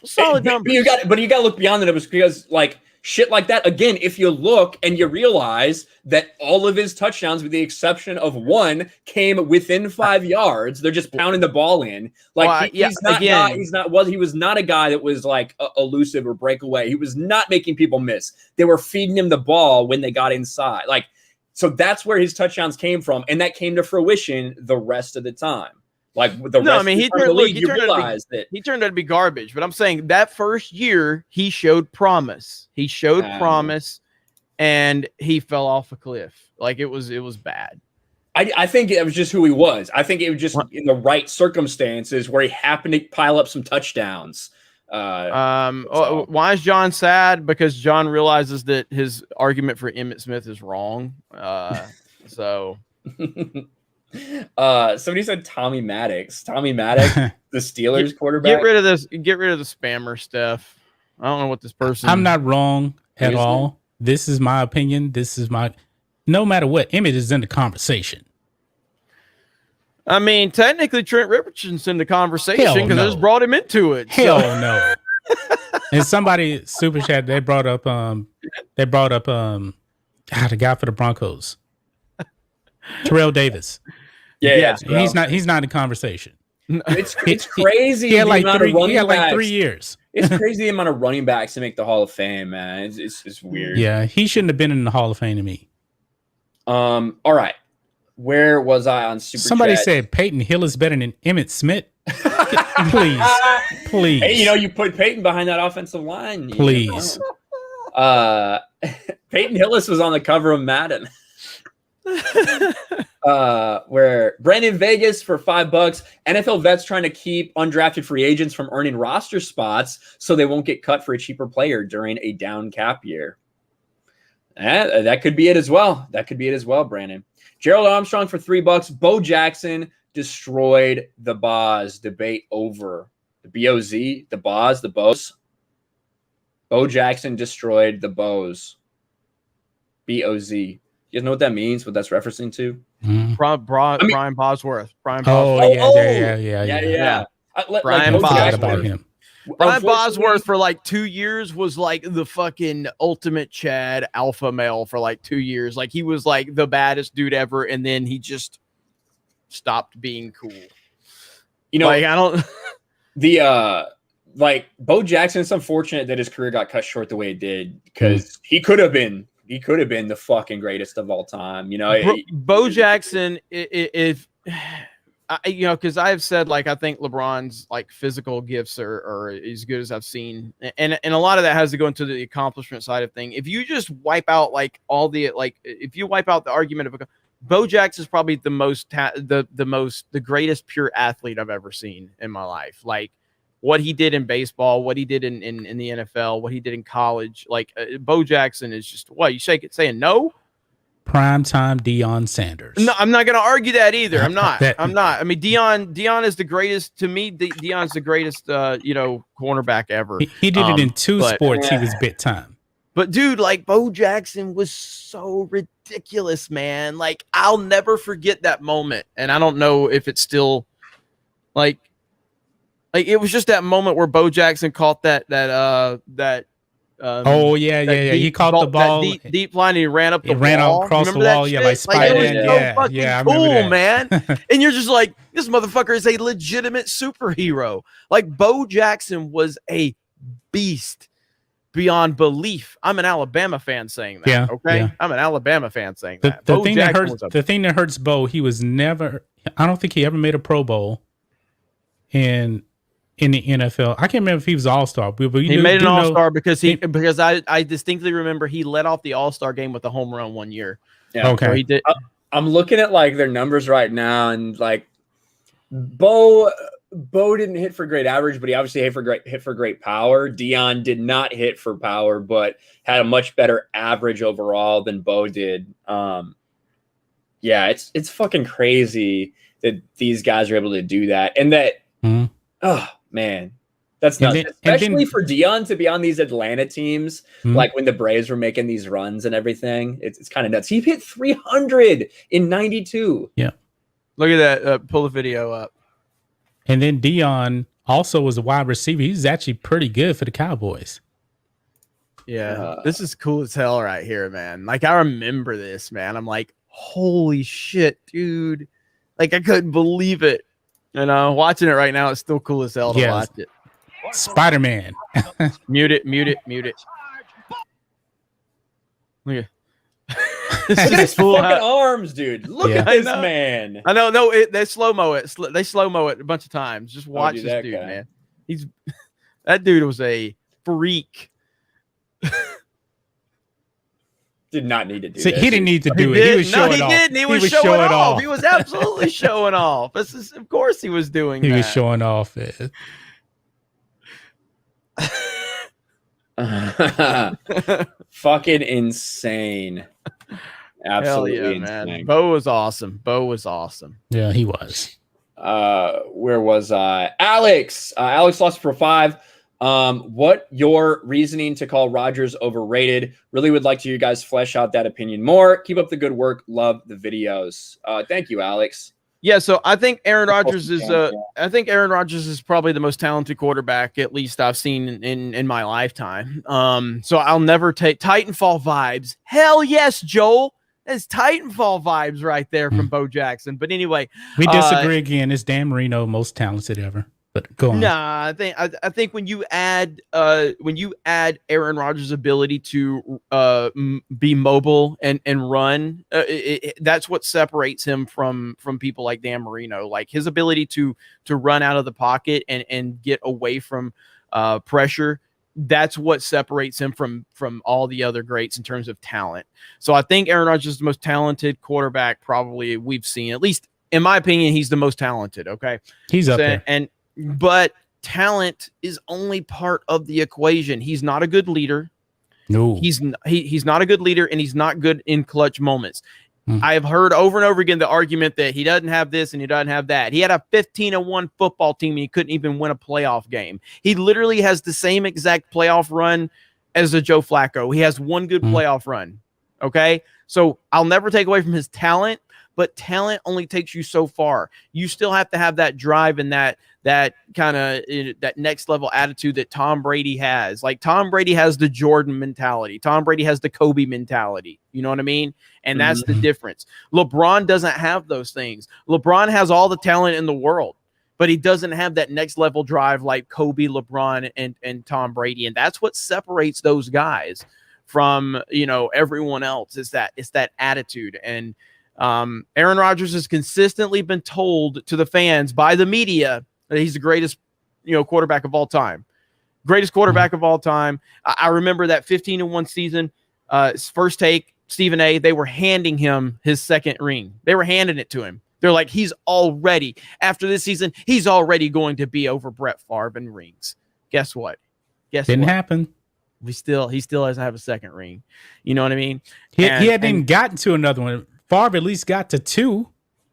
Solid But numbers. you got to look beyond that. It was because like shit like that. Again, if you look and you realize that all of his touchdowns, with the exception of one, came within 5 yards. They're just pounding the ball in. Like Well, yeah, he's not. again- He was not a guy that was like elusive or breakaway. He was not making people miss. They were feeding him the ball when they got inside. Like so, that's where his touchdowns came from, and that came to fruition the rest of the time. Like the No, rest I mean, of he the, time in turned- the look, league, he you turned out to be- realize that. He turned out to be garbage, but I'm saying that first year he showed promise. He showed promise, and he fell off a cliff. Like it was bad. I think it was just who he was. I think it was just in the right circumstances where he happened to pile up some touchdowns. Why is John sad? Because John realizes that his argument for Emmitt Smith is wrong. So Somebody said Tommy Maddox. Tommy Maddox, the Steelers quarterback. get rid of this. Get rid of the spammer stuff. I don't know what this person. I'm not wrong at Seriously? all. This is my opinion. No matter what, Emmett is in the conversation. I mean, technically, Trent Richardson's in the conversation Hell because I no. just brought him into it. Hell So- no. And somebody super chat, they brought up the guy for the Broncos. Terrell Davis. Yeah. He's not in the conversation. It's crazy. He had the like amount of running backs. 3 years. It's crazy the amount of running backs to make the Hall of Fame, man. It's weird. Yeah, he shouldn't have been in the Hall of Fame to me. All right. Where was I on Super Somebody Chat? said Peyton Hill is better than Emmitt Smith. Please. Hey, you put Peyton behind that offensive line. Please. Peyton Hillis was on the cover of Madden. Where Brandon Vegas for $5. NFL vets trying to keep undrafted free agents from earning roster spots so they won't get cut for a cheaper player during a down cap year. That could be it as well. Brandon. Gerald Armstrong for $3. Bo Jackson destroyed the Boz. Debate over. The B-O-Z, the Boz, the Bows. Bo Jackson destroyed the Bows. B-O-Z. You guys know what that means? What that's referencing to? Brian Bosworth. Brian Oh, Bosworth. yeah. Brian I forgot Bosworth. about him. Brian Bosworth for like 2 years was like the fucking ultimate Chad alpha male for like 2 years. Like he was like the baddest dude ever, and then he just stopped being cool. You know, Like I don't. Like Bo Jackson, it's unfortunate that his career got cut short the way it did because he could have been the fucking greatest of all time. You know, Bo Jackson, if because I've said like I think LeBron's like physical gifts are as good as I've seen, and a lot of that has to go into the accomplishment side of thing. If you just wipe out like all the if you wipe out the argument of Bo Jackson's probably the greatest pure athlete I've ever seen in my life. Like what he did in baseball, what he did in the NFL, what he did in college. Like Bo Jackson is just what you saying no. Primetime Deion Sanders. No, I'm not going to argue that either. I'm not. That- I'm not. I mean, Deion is the greatest to me. Deion's the greatest, cornerback ever. He did it in two but- sports. He was big time. But dude, like Bo Jackson was so ridiculous, man. Like I'll never forget that moment, and I don't know if it's still like it was just that moment where Bo Jackson caught that. Oh yeah. He caught the ball. deep line. And he ran up the wall. ran across the Remember that wall. Yeah, shit? like Spider-Man. it was so Yeah, fucking yeah, I remember cool, that. man. And you're just like, this motherfucker is a legitimate superhero. Like Bo Jackson was a beast beyond belief. I'm an Alabama fan saying that. Yeah, Okay. yeah. I'm an Alabama fan saying The that. thing Bo that Jackson hurts was a the thing that hurts Bo, he was never. I don't think he ever made a Pro Bowl. In the NFL, I can't remember if he was All-Star. But he made an All-Star because I distinctly remember he led off the All-Star game with a home run one year. Yeah. Okay. So he did. I'm looking at like their numbers right now, and like Bo didn't hit for great average, but he obviously hit for great power. Deion did not hit for power, but had a much better average overall than Bo did. Yeah, it's fucking crazy that these guys are able to do that, and that. Mhm. Oh man, That's And nuts, especially for Dion to be on these Atlanta teams, like when the Braves were making these runs and everything. It's kind of nuts. He hit 300 in 92. Yeah. Look at that. Pull the video up. And then Dion also was a wide receiver. He's actually pretty good for the Cowboys. Yeah, this is cool as hell right here, man. Like, I remember this, man. I'm like, holy shit, dude. Like, I couldn't believe it. Watching it right now, it's still cool as hell to watch it. Spider-Man. Mute it. Look at Look at his fucking arms, dude. Look at this man. I know. No, they slow-mo it. They slow-mo it a bunch of times. Just watch this dude, man. That dude was a freak. Did not need to do See, that. He didn't need to do it. He was showing off. He was showing off. He was absolutely showing off. Of course he was doing that. He was showing off. Fucking insane. Absolutely insane. Man. Bo was awesome. Yeah, he was. Where was I? Alex. Alex lost for 5. What your reasoning to call Rodgers overrated? Really would like to you guys flesh out that opinion more. Keep up the good work. Love the videos. Thank you, Alex. Yeah, so I think Aaron Rodgers is probably the most talented quarterback, at least I've seen in my lifetime. So I'll never take Titanfall vibes. Hell yes, Joel. That's Titanfall vibes right there from Bo Jackson. But anyway, we disagree again. It's Dan Marino, most talented ever. But go on. Nah, I think when you add Aaron Rodgers' ability to be mobile and run, that's what separates him from people like Dan Marino. Like his ability to run out of the pocket and get away from pressure. That's what separates him from all the other greats in terms of talent. So I think Aaron Rodgers is the most talented quarterback probably we've seen. At least in my opinion, he's the most talented. Okay, he's up there. But talent is only part of the equation. He's not a good leader. No, he's not a good leader, and he's not good in clutch moments. I have heard over and over again the argument that he doesn't have this and he doesn't have that. He had a 15-1 football team and he couldn't even win a playoff game. He literally has the same exact playoff run as a Joe Flacco. He has one good playoff run. Okay, so I'll never take away from his talent, but talent only takes you so far. You still have to have that drive and that kind of that next level attitude that Tom Brady has. Like Tom Brady has the Jordan mentality. Tom Brady has the Kobe mentality. You know what I mean? And that's the difference. LeBron doesn't have those things. LeBron has all the talent in the world, but he doesn't have that next level drive like Kobe, LeBron, and Tom Brady. And that's what separates those guys from, everyone else. It's that attitude. And Aaron Rodgers has consistently been told to the fans by the media that he's the greatest, quarterback of all time. Greatest quarterback of all time. I remember that 15-1 season, his first take, Stephen A., they were handing him his second ring. They were handing it to him. They're like, after this season, he's already going to be over Brett Favre in rings. Guess what? Didn't happen. He still doesn't have a second ring. You know what I mean? He hadn't even gotten to another one. Favre at least got to 2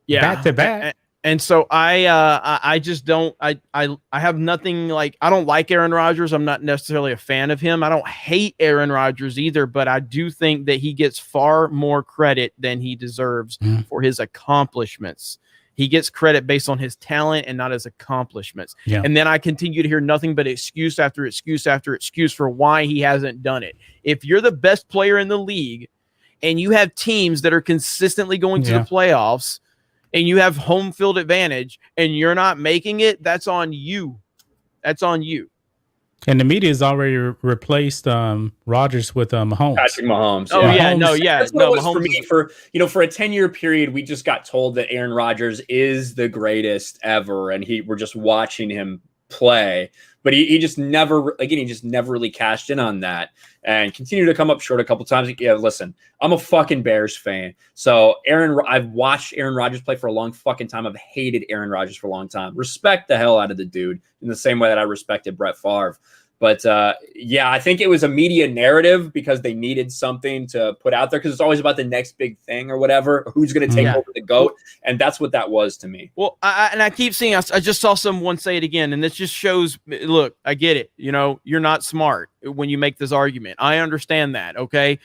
back to back. And so I just don't I have nothing like I don't like Aaron Rodgers. I'm not necessarily a fan of him. I don't hate Aaron Rodgers either, but I do think that he gets far more credit than he deserves for his accomplishments. He gets credit based on his talent and not his accomplishments. Yeah. And then I continue to hear nothing but excuse after excuse after excuse for why he hasn't done it. If you're the best player in the league and you have teams that are consistently going to the playoffs, and you have home field advantage and you're not making it, that's on you. That's on you. And the media has already replaced Rodgers with Mahomes. Patrick Mahomes. Oh, yeah. That's what it was for me. For a 10-year period, we just got told that Aaron Rodgers is the greatest ever, and we're just watching him play. But he just never really cashed in on that and continued to come up short a couple times. Yeah, listen, I'm a fucking Bears fan. So I've watched Aaron Rodgers play for a long fucking time. I've hated Aaron Rodgers for a long time. Respect the hell out of the dude in the same way that I respected Brett Favre. But yeah, I think it was a media narrative because they needed something to put out there because it's always about the next big thing or whatever. Who's going to take over the GOAT? And that's what that was to me. Well, I keep seeing, I just saw someone say it again, and this just shows, look, I get it. You know, you're not smart when you make this argument. I understand that, okay?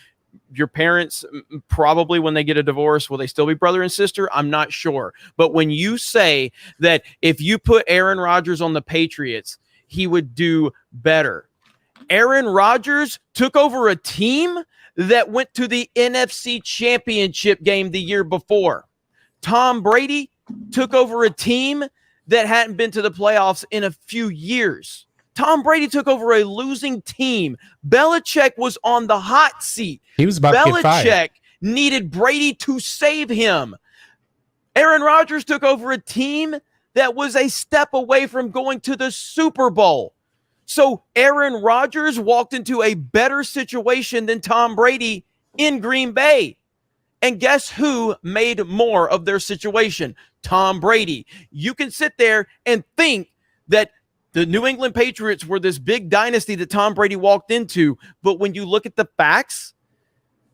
Your parents, probably when they get a divorce, will they still be brother and sister? I'm not sure. But when you say that if you put Aaron Rodgers on the Patriots, he would do better. Aaron Rodgers took over a team that went to the NFC Championship game the year before. Tom Brady took over a team that hadn't been to the playoffs in a few years. Tom Brady took over a losing team. Belichick was on the hot seat. He was about to get fired. Belichick needed Brady to save him. Aaron Rodgers took over a team that was a step away from going to the Super Bowl. So Aaron Rodgers walked into a better situation than Tom Brady in Green Bay. And guess who made more of their situation? Tom Brady. You can sit there and think that the New England Patriots were this big dynasty that Tom Brady walked into. But when you look at the facts,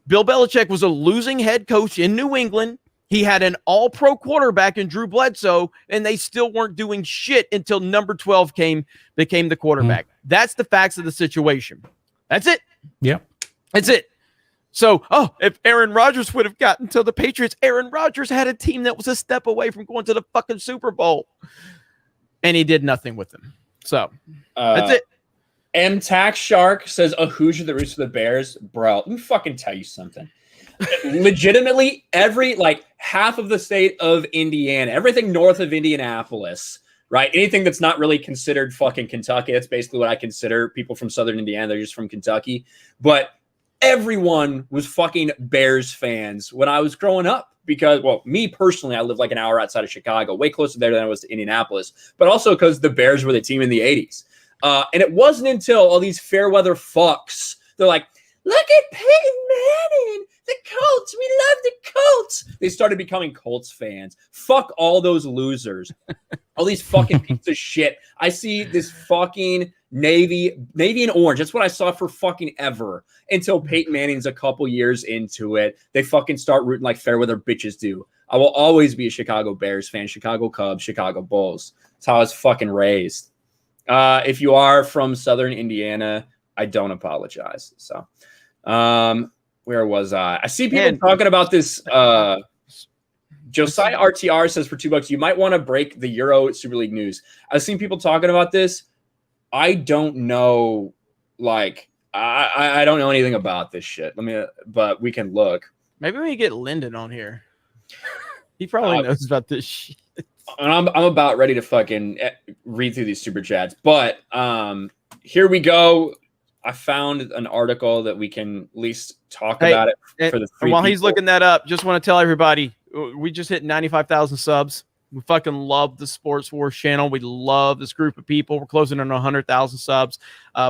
Bill Belichick was a losing head coach in New England. He had an all-pro quarterback in Drew Bledsoe, and they still weren't doing shit until number 12 became the quarterback. That's the facts of the situation. That's it. Yep. That's it. So, if Aaron Rodgers would have gotten to the Patriots, Aaron Rodgers had a team that was a step away from going to the fucking Super Bowl, and he did nothing with them. So, that's it. M Tax Shark says a Hoosier that roots for the Bears. Bro, let me fucking tell you something. Legitimately, half of the state of Indiana, everything north of Indianapolis, right? Anything that's not really considered fucking Kentucky. That's basically what I consider people from southern Indiana. They're just from Kentucky. But everyone was fucking Bears fans when I was growing up because, well, me personally, I live like an hour outside of Chicago, way closer there than I was to Indianapolis, but also because the Bears were the team in the 80s. And it wasn't until all these fair weather fucks, they're like, look at Peyton Manning, the Colts. We love the Colts. They started becoming Colts fans. Fuck all those losers. All these fucking pieces of shit. I see this fucking navy and orange. That's what I saw for fucking ever until Peyton Manning's a couple years into it. They fucking start rooting like fair weather bitches do. I will always be a Chicago Bears fan, Chicago Cubs, Chicago Bulls. That's how I was fucking raised. If you are from southern Indiana, I don't apologize. So, where was I? I see people talking about this. Josiah RTR says for $2, you might want to break the Euro Super League news. I've seen people talking about this. I don't know. I don't know anything about this shit. But we can look. Maybe we get Lyndon on here. He probably knows about this shit. And I'm about ready to fucking read through these super chats. But here we go. I found an article that we can at least talk about it for the three while people. He's looking that up, just want to tell everybody, we just hit 95,000 subs. We fucking love the Sports Wars channel. We love this group of people. We're closing on 100,000 subs.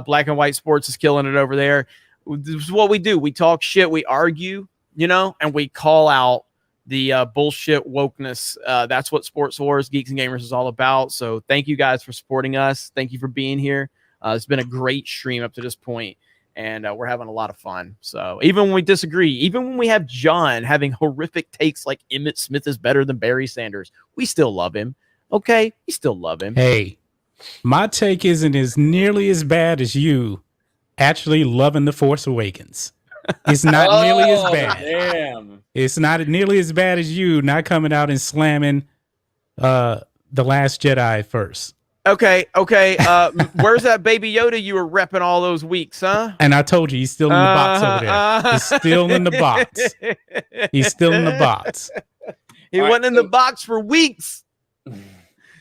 Black and White Sports is killing it over there. This is what we do. We talk shit. We argue, and we call out the bullshit wokeness. That's what Sports Wars, Geeks and Gamers is all about. So thank you guys for supporting us. Thank you for being here. It's been a great stream up to this point, and we're having a lot of fun. So even when we disagree, even when we have John having horrific takes like Emmitt Smith is better than Barry Sanders, we still love him. Okay? We still love him. Hey, my take isn't as nearly as bad as you actually loving The Force Awakens. It's not nearly as bad. Damn. It's not nearly as bad as you not coming out and slamming The Last Jedi first. Okay. Where's that Baby Yoda you were repping all those weeks, huh? And I told you, he's still in the box over there. He's still in the box. He's still in the box. He wasn't in the box for weeks.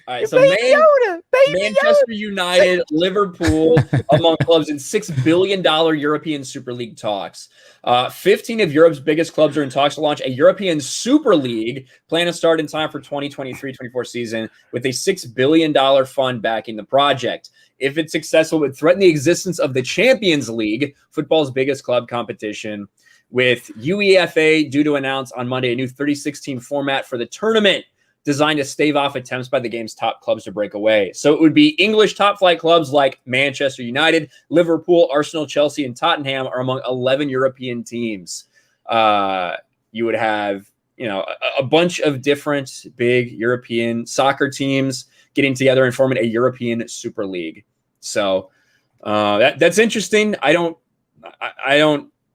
All right, so Manchester United, Liverpool, among clubs in $6 billion European Super League talks. 15 of Europe's biggest clubs are in talks to launch a European Super League, plan to start in time for 2023-24 season, with a $6 billion fund backing the project. If it's successful, it would threaten the existence of the Champions League, football's biggest club competition, with UEFA due to announce on Monday a new 36-team format for the tournament. designed to stave off attempts by the game's top clubs to break away. So it would be English top flight clubs like Manchester United, Liverpool, Arsenal, Chelsea, and Tottenham are among 11 European teams. You would have, a bunch of different big European soccer teams getting together and forming a European Super League. So that's interesting. I don't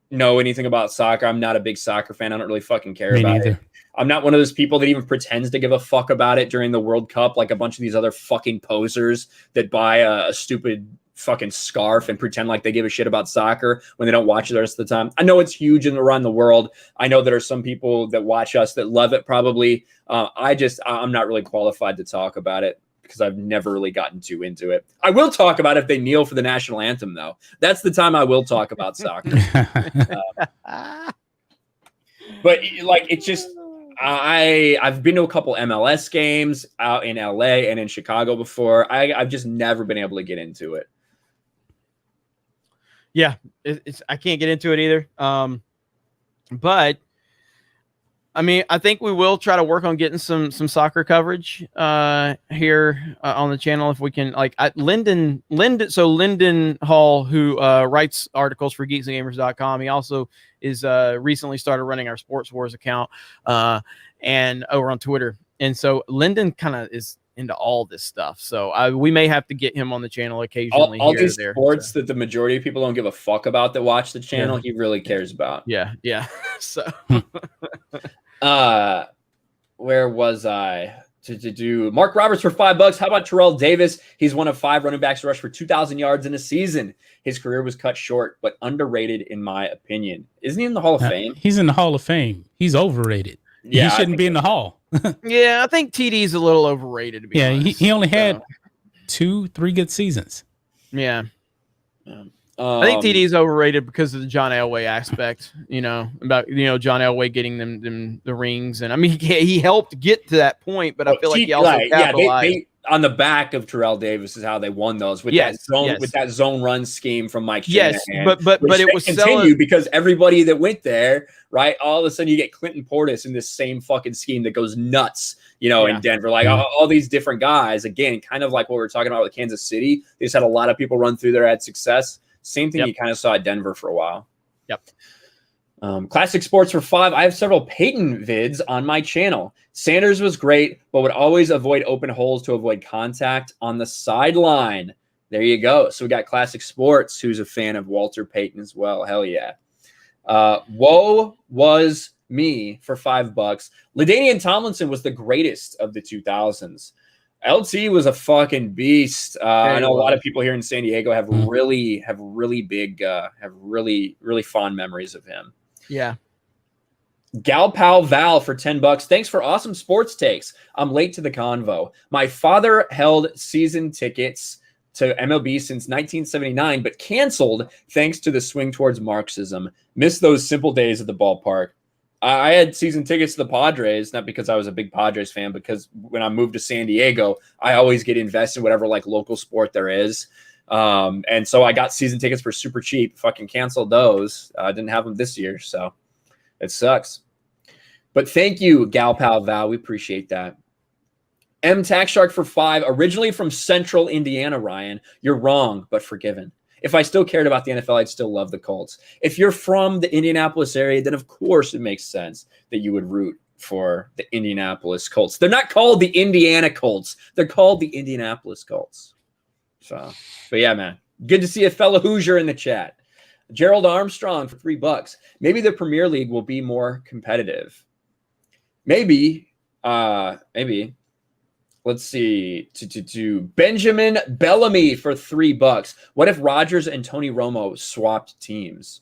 know anything about soccer. I'm not a big soccer fan. I don't really fucking care about it. I'm not one of those people that even pretends to give a fuck about it during the World Cup, like a bunch of these other fucking posers that buy a stupid fucking scarf and pretend like they give a shit about soccer when they don't watch it the rest of the time. I know it's huge around the world. I know there are some people that watch us that love it probably. I'm not really qualified to talk about it because I've never really gotten too into it. I will talk about it if they kneel for the national anthem, though. That's the time I will talk about soccer. But like, it's just, I've been to a couple MLS games out in LA and in Chicago before. I've just never been able to get into it. Yeah, I can't get into it either. But I mean, I think we will try to work on getting some soccer coverage here on the channel if we can. Like Lyndon Hall, who writes articles for geeksgamers.com. He also is recently started running our Sports Wars account and over on Twitter. And so Lyndon kind of is into all this stuff. So we may have to get him on the channel occasionally. All these sports that the majority of people don't give a fuck about that watch the channel, he really cares about. Yeah. So where was I? To do Mark Roberts for $5. How about Terrell Davis? He's one of 5 running backs to rush for 2,000 yards in a season. His career was cut short, but underrated in my opinion. Isn't he in the Hall of Fame? He's in the Hall of Fame. He's overrated. Yeah, he shouldn't be in the Hall. Yeah, I think TD's a little overrated. To be honest. He only had 2-3 good seasons. Yeah. I think TD's overrated because of the John Elway aspect, about John Elway getting them the rings, and I mean he helped get to that point, but I feel like he also capitalized. They on the back of Terrell Davis is how they won those with that zone run scheme from Mike Shanahan. Yes, but it was continued because everybody that went there, right? All of a sudden you get Clinton Portis in this same fucking scheme that goes nuts, in Denver. Like all these different guys, again, kind of like what we were talking about with Kansas City. They just had a lot of people run through there, had success. Same thing you kind of saw at Denver for a while. Yep. Classic Sports for $5. I have several Peyton vids on my channel. Sanders was great, but would always avoid open holes to avoid contact on the sideline. There you go. So we got Classic Sports, who's a fan of Walter Payton as well. Hell yeah. Woe was me for $5. LaDainian Tomlinson was the greatest of the 2000s. LT was a fucking beast. I know a lot of people here in San Diego have really fond memories of him. Yeah. Gal Pal Val for $10. Thanks for awesome sports takes. I'm late to the convo. My father held season tickets to MLB since 1979, but canceled thanks to the swing towards Marxism. Miss those simple days at the ballpark. I had season tickets to the Padres, not because I was a big Padres fan, because when I moved to San Diego, I always get invested in whatever local sport there is. And so I got season tickets for super cheap, fucking canceled those. I didn't have them this year, so it sucks. But thank you, Gal Pal Val. We appreciate that. M Tax Shark for $5. Originally from Central Indiana, Ryan. You're wrong, but forgiven. If I still cared about the NFL, I'd still love the Colts. If you're from the Indianapolis area, then of course it makes sense that you would root for the Indianapolis Colts. They're not called the Indiana Colts. They're called the Indianapolis Colts. So, but yeah, man, good to see a fellow Hoosier in the chat. Gerald Armstrong for $3. Maybe the Premier League will be more competitive. Maybe. Let's see. To Benjamin Bellamy for $3. What if Rodgers and Tony Romo swapped teams?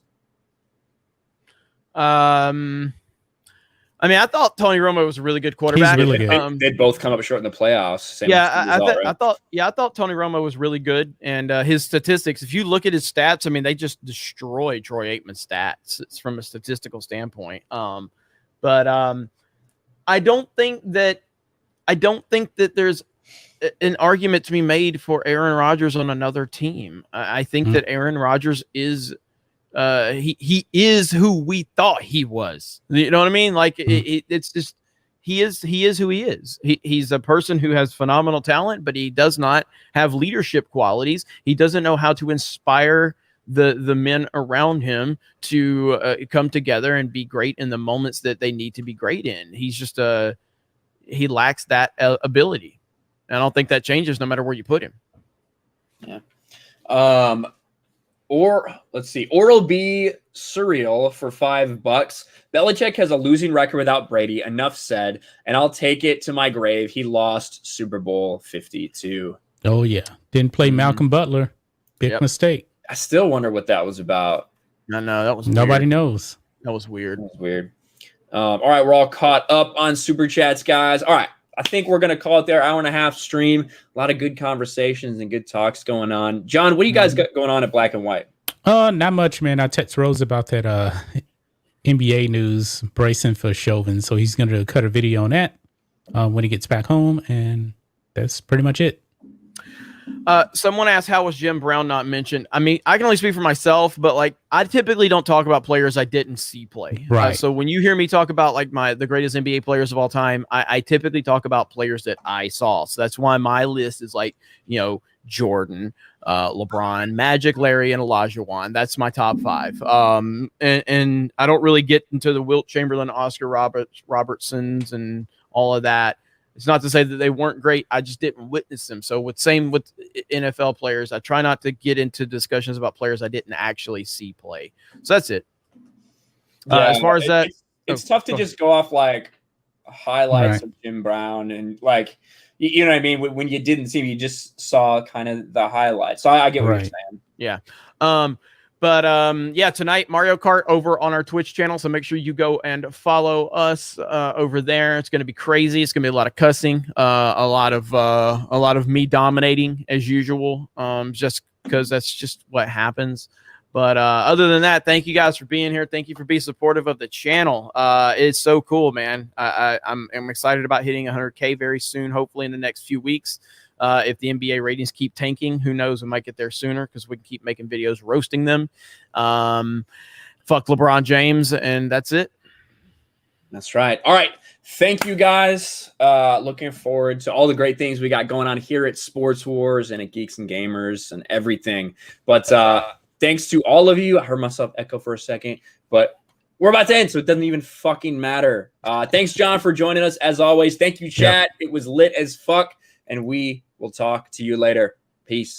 I mean, I thought Tony Romo was a really good quarterback. He's really good. They'd both come up short in the playoffs. I thought Tony Romo was really good, and his statistics. If you look at his stats, I mean, they just destroy Troy Aikman's stats. It's from a statistical standpoint. But I don't think that there's an argument to be made for Aaron Rodgers on another team. I think that Aaron Rodgers is. He is who we thought he was. You know what I mean? Like it's just he is who he is. He's a person who has phenomenal talent, but he does not have leadership qualities. He doesn't know how to inspire the men around him to come together and be great in the moments that they need to be great in. He's just he lacks that ability. And I don't think that changes no matter where you put him. Yeah. Or let's see, Oral B cereal for $5. Belichick has a losing record without Brady. Enough said, and I'll take it to my grave. He lost Super Bowl 52. Oh yeah, didn't play Malcolm Butler. Big mistake. I still wonder what that was about. No, that was Nobody weird. knows. That was weird. That was weird. All right, we're all caught up on super chats, guys. All right. I think we're going to call it there. Hour and a half stream. A lot of good conversations and good talks going on. John, what do you guys got going on at Black and White? Not much, man. I text Rose about that NBA news bracing for Chauvin. So he's going to cut a video on that when he gets back home. And that's pretty much it. Someone asked, how was Jim Brown not mentioned? I mean, I can only speak for myself, but like I typically don't talk about players I didn't see play. Right. So when you hear me talk about like the greatest NBA players of all time, I typically talk about players that I saw. So that's why my list is like, Jordan, LeBron, Magic, Larry, and Olajuwon. That's my top 5. And I don't really get into the Wilt Chamberlain, Oscar Robertsons, and all of that. It's not to say that they weren't great. I just didn't witness them. So with NFL players, I try not to get into discussions about players I didn't actually see play. So that's it. As far as that, it's tough to just go off like highlights of Jim Brown and like, you know what I mean? When you didn't see him, you just saw kind of the highlights. So I get what you're saying. Yeah. Yeah, tonight Mario Kart over on our Twitch channel, so make sure you go and follow us over there. It's going to be crazy. It's going to be a lot of cussing, a lot of me dominating as usual, just because that's just what happens. But other than that, thank you guys for being here. Thank you for being supportive of the channel. It's so cool, man. I'm excited about hitting 100K very soon, hopefully in the next few weeks. If the NBA ratings keep tanking, who knows? We might get there sooner because we can keep making videos roasting them. Fuck LeBron James, and that's it. That's right. All right. Thank you, guys. Looking forward to all the great things we got going on here at Sports Wars and at Geeks and Gamers and everything. But thanks to all of you. I heard myself echo for a second, but we're about to end, so it doesn't even fucking matter. Thanks, John, for joining us as always. Thank you, chat. It was lit as fuck, and we will talk to you later. Peace.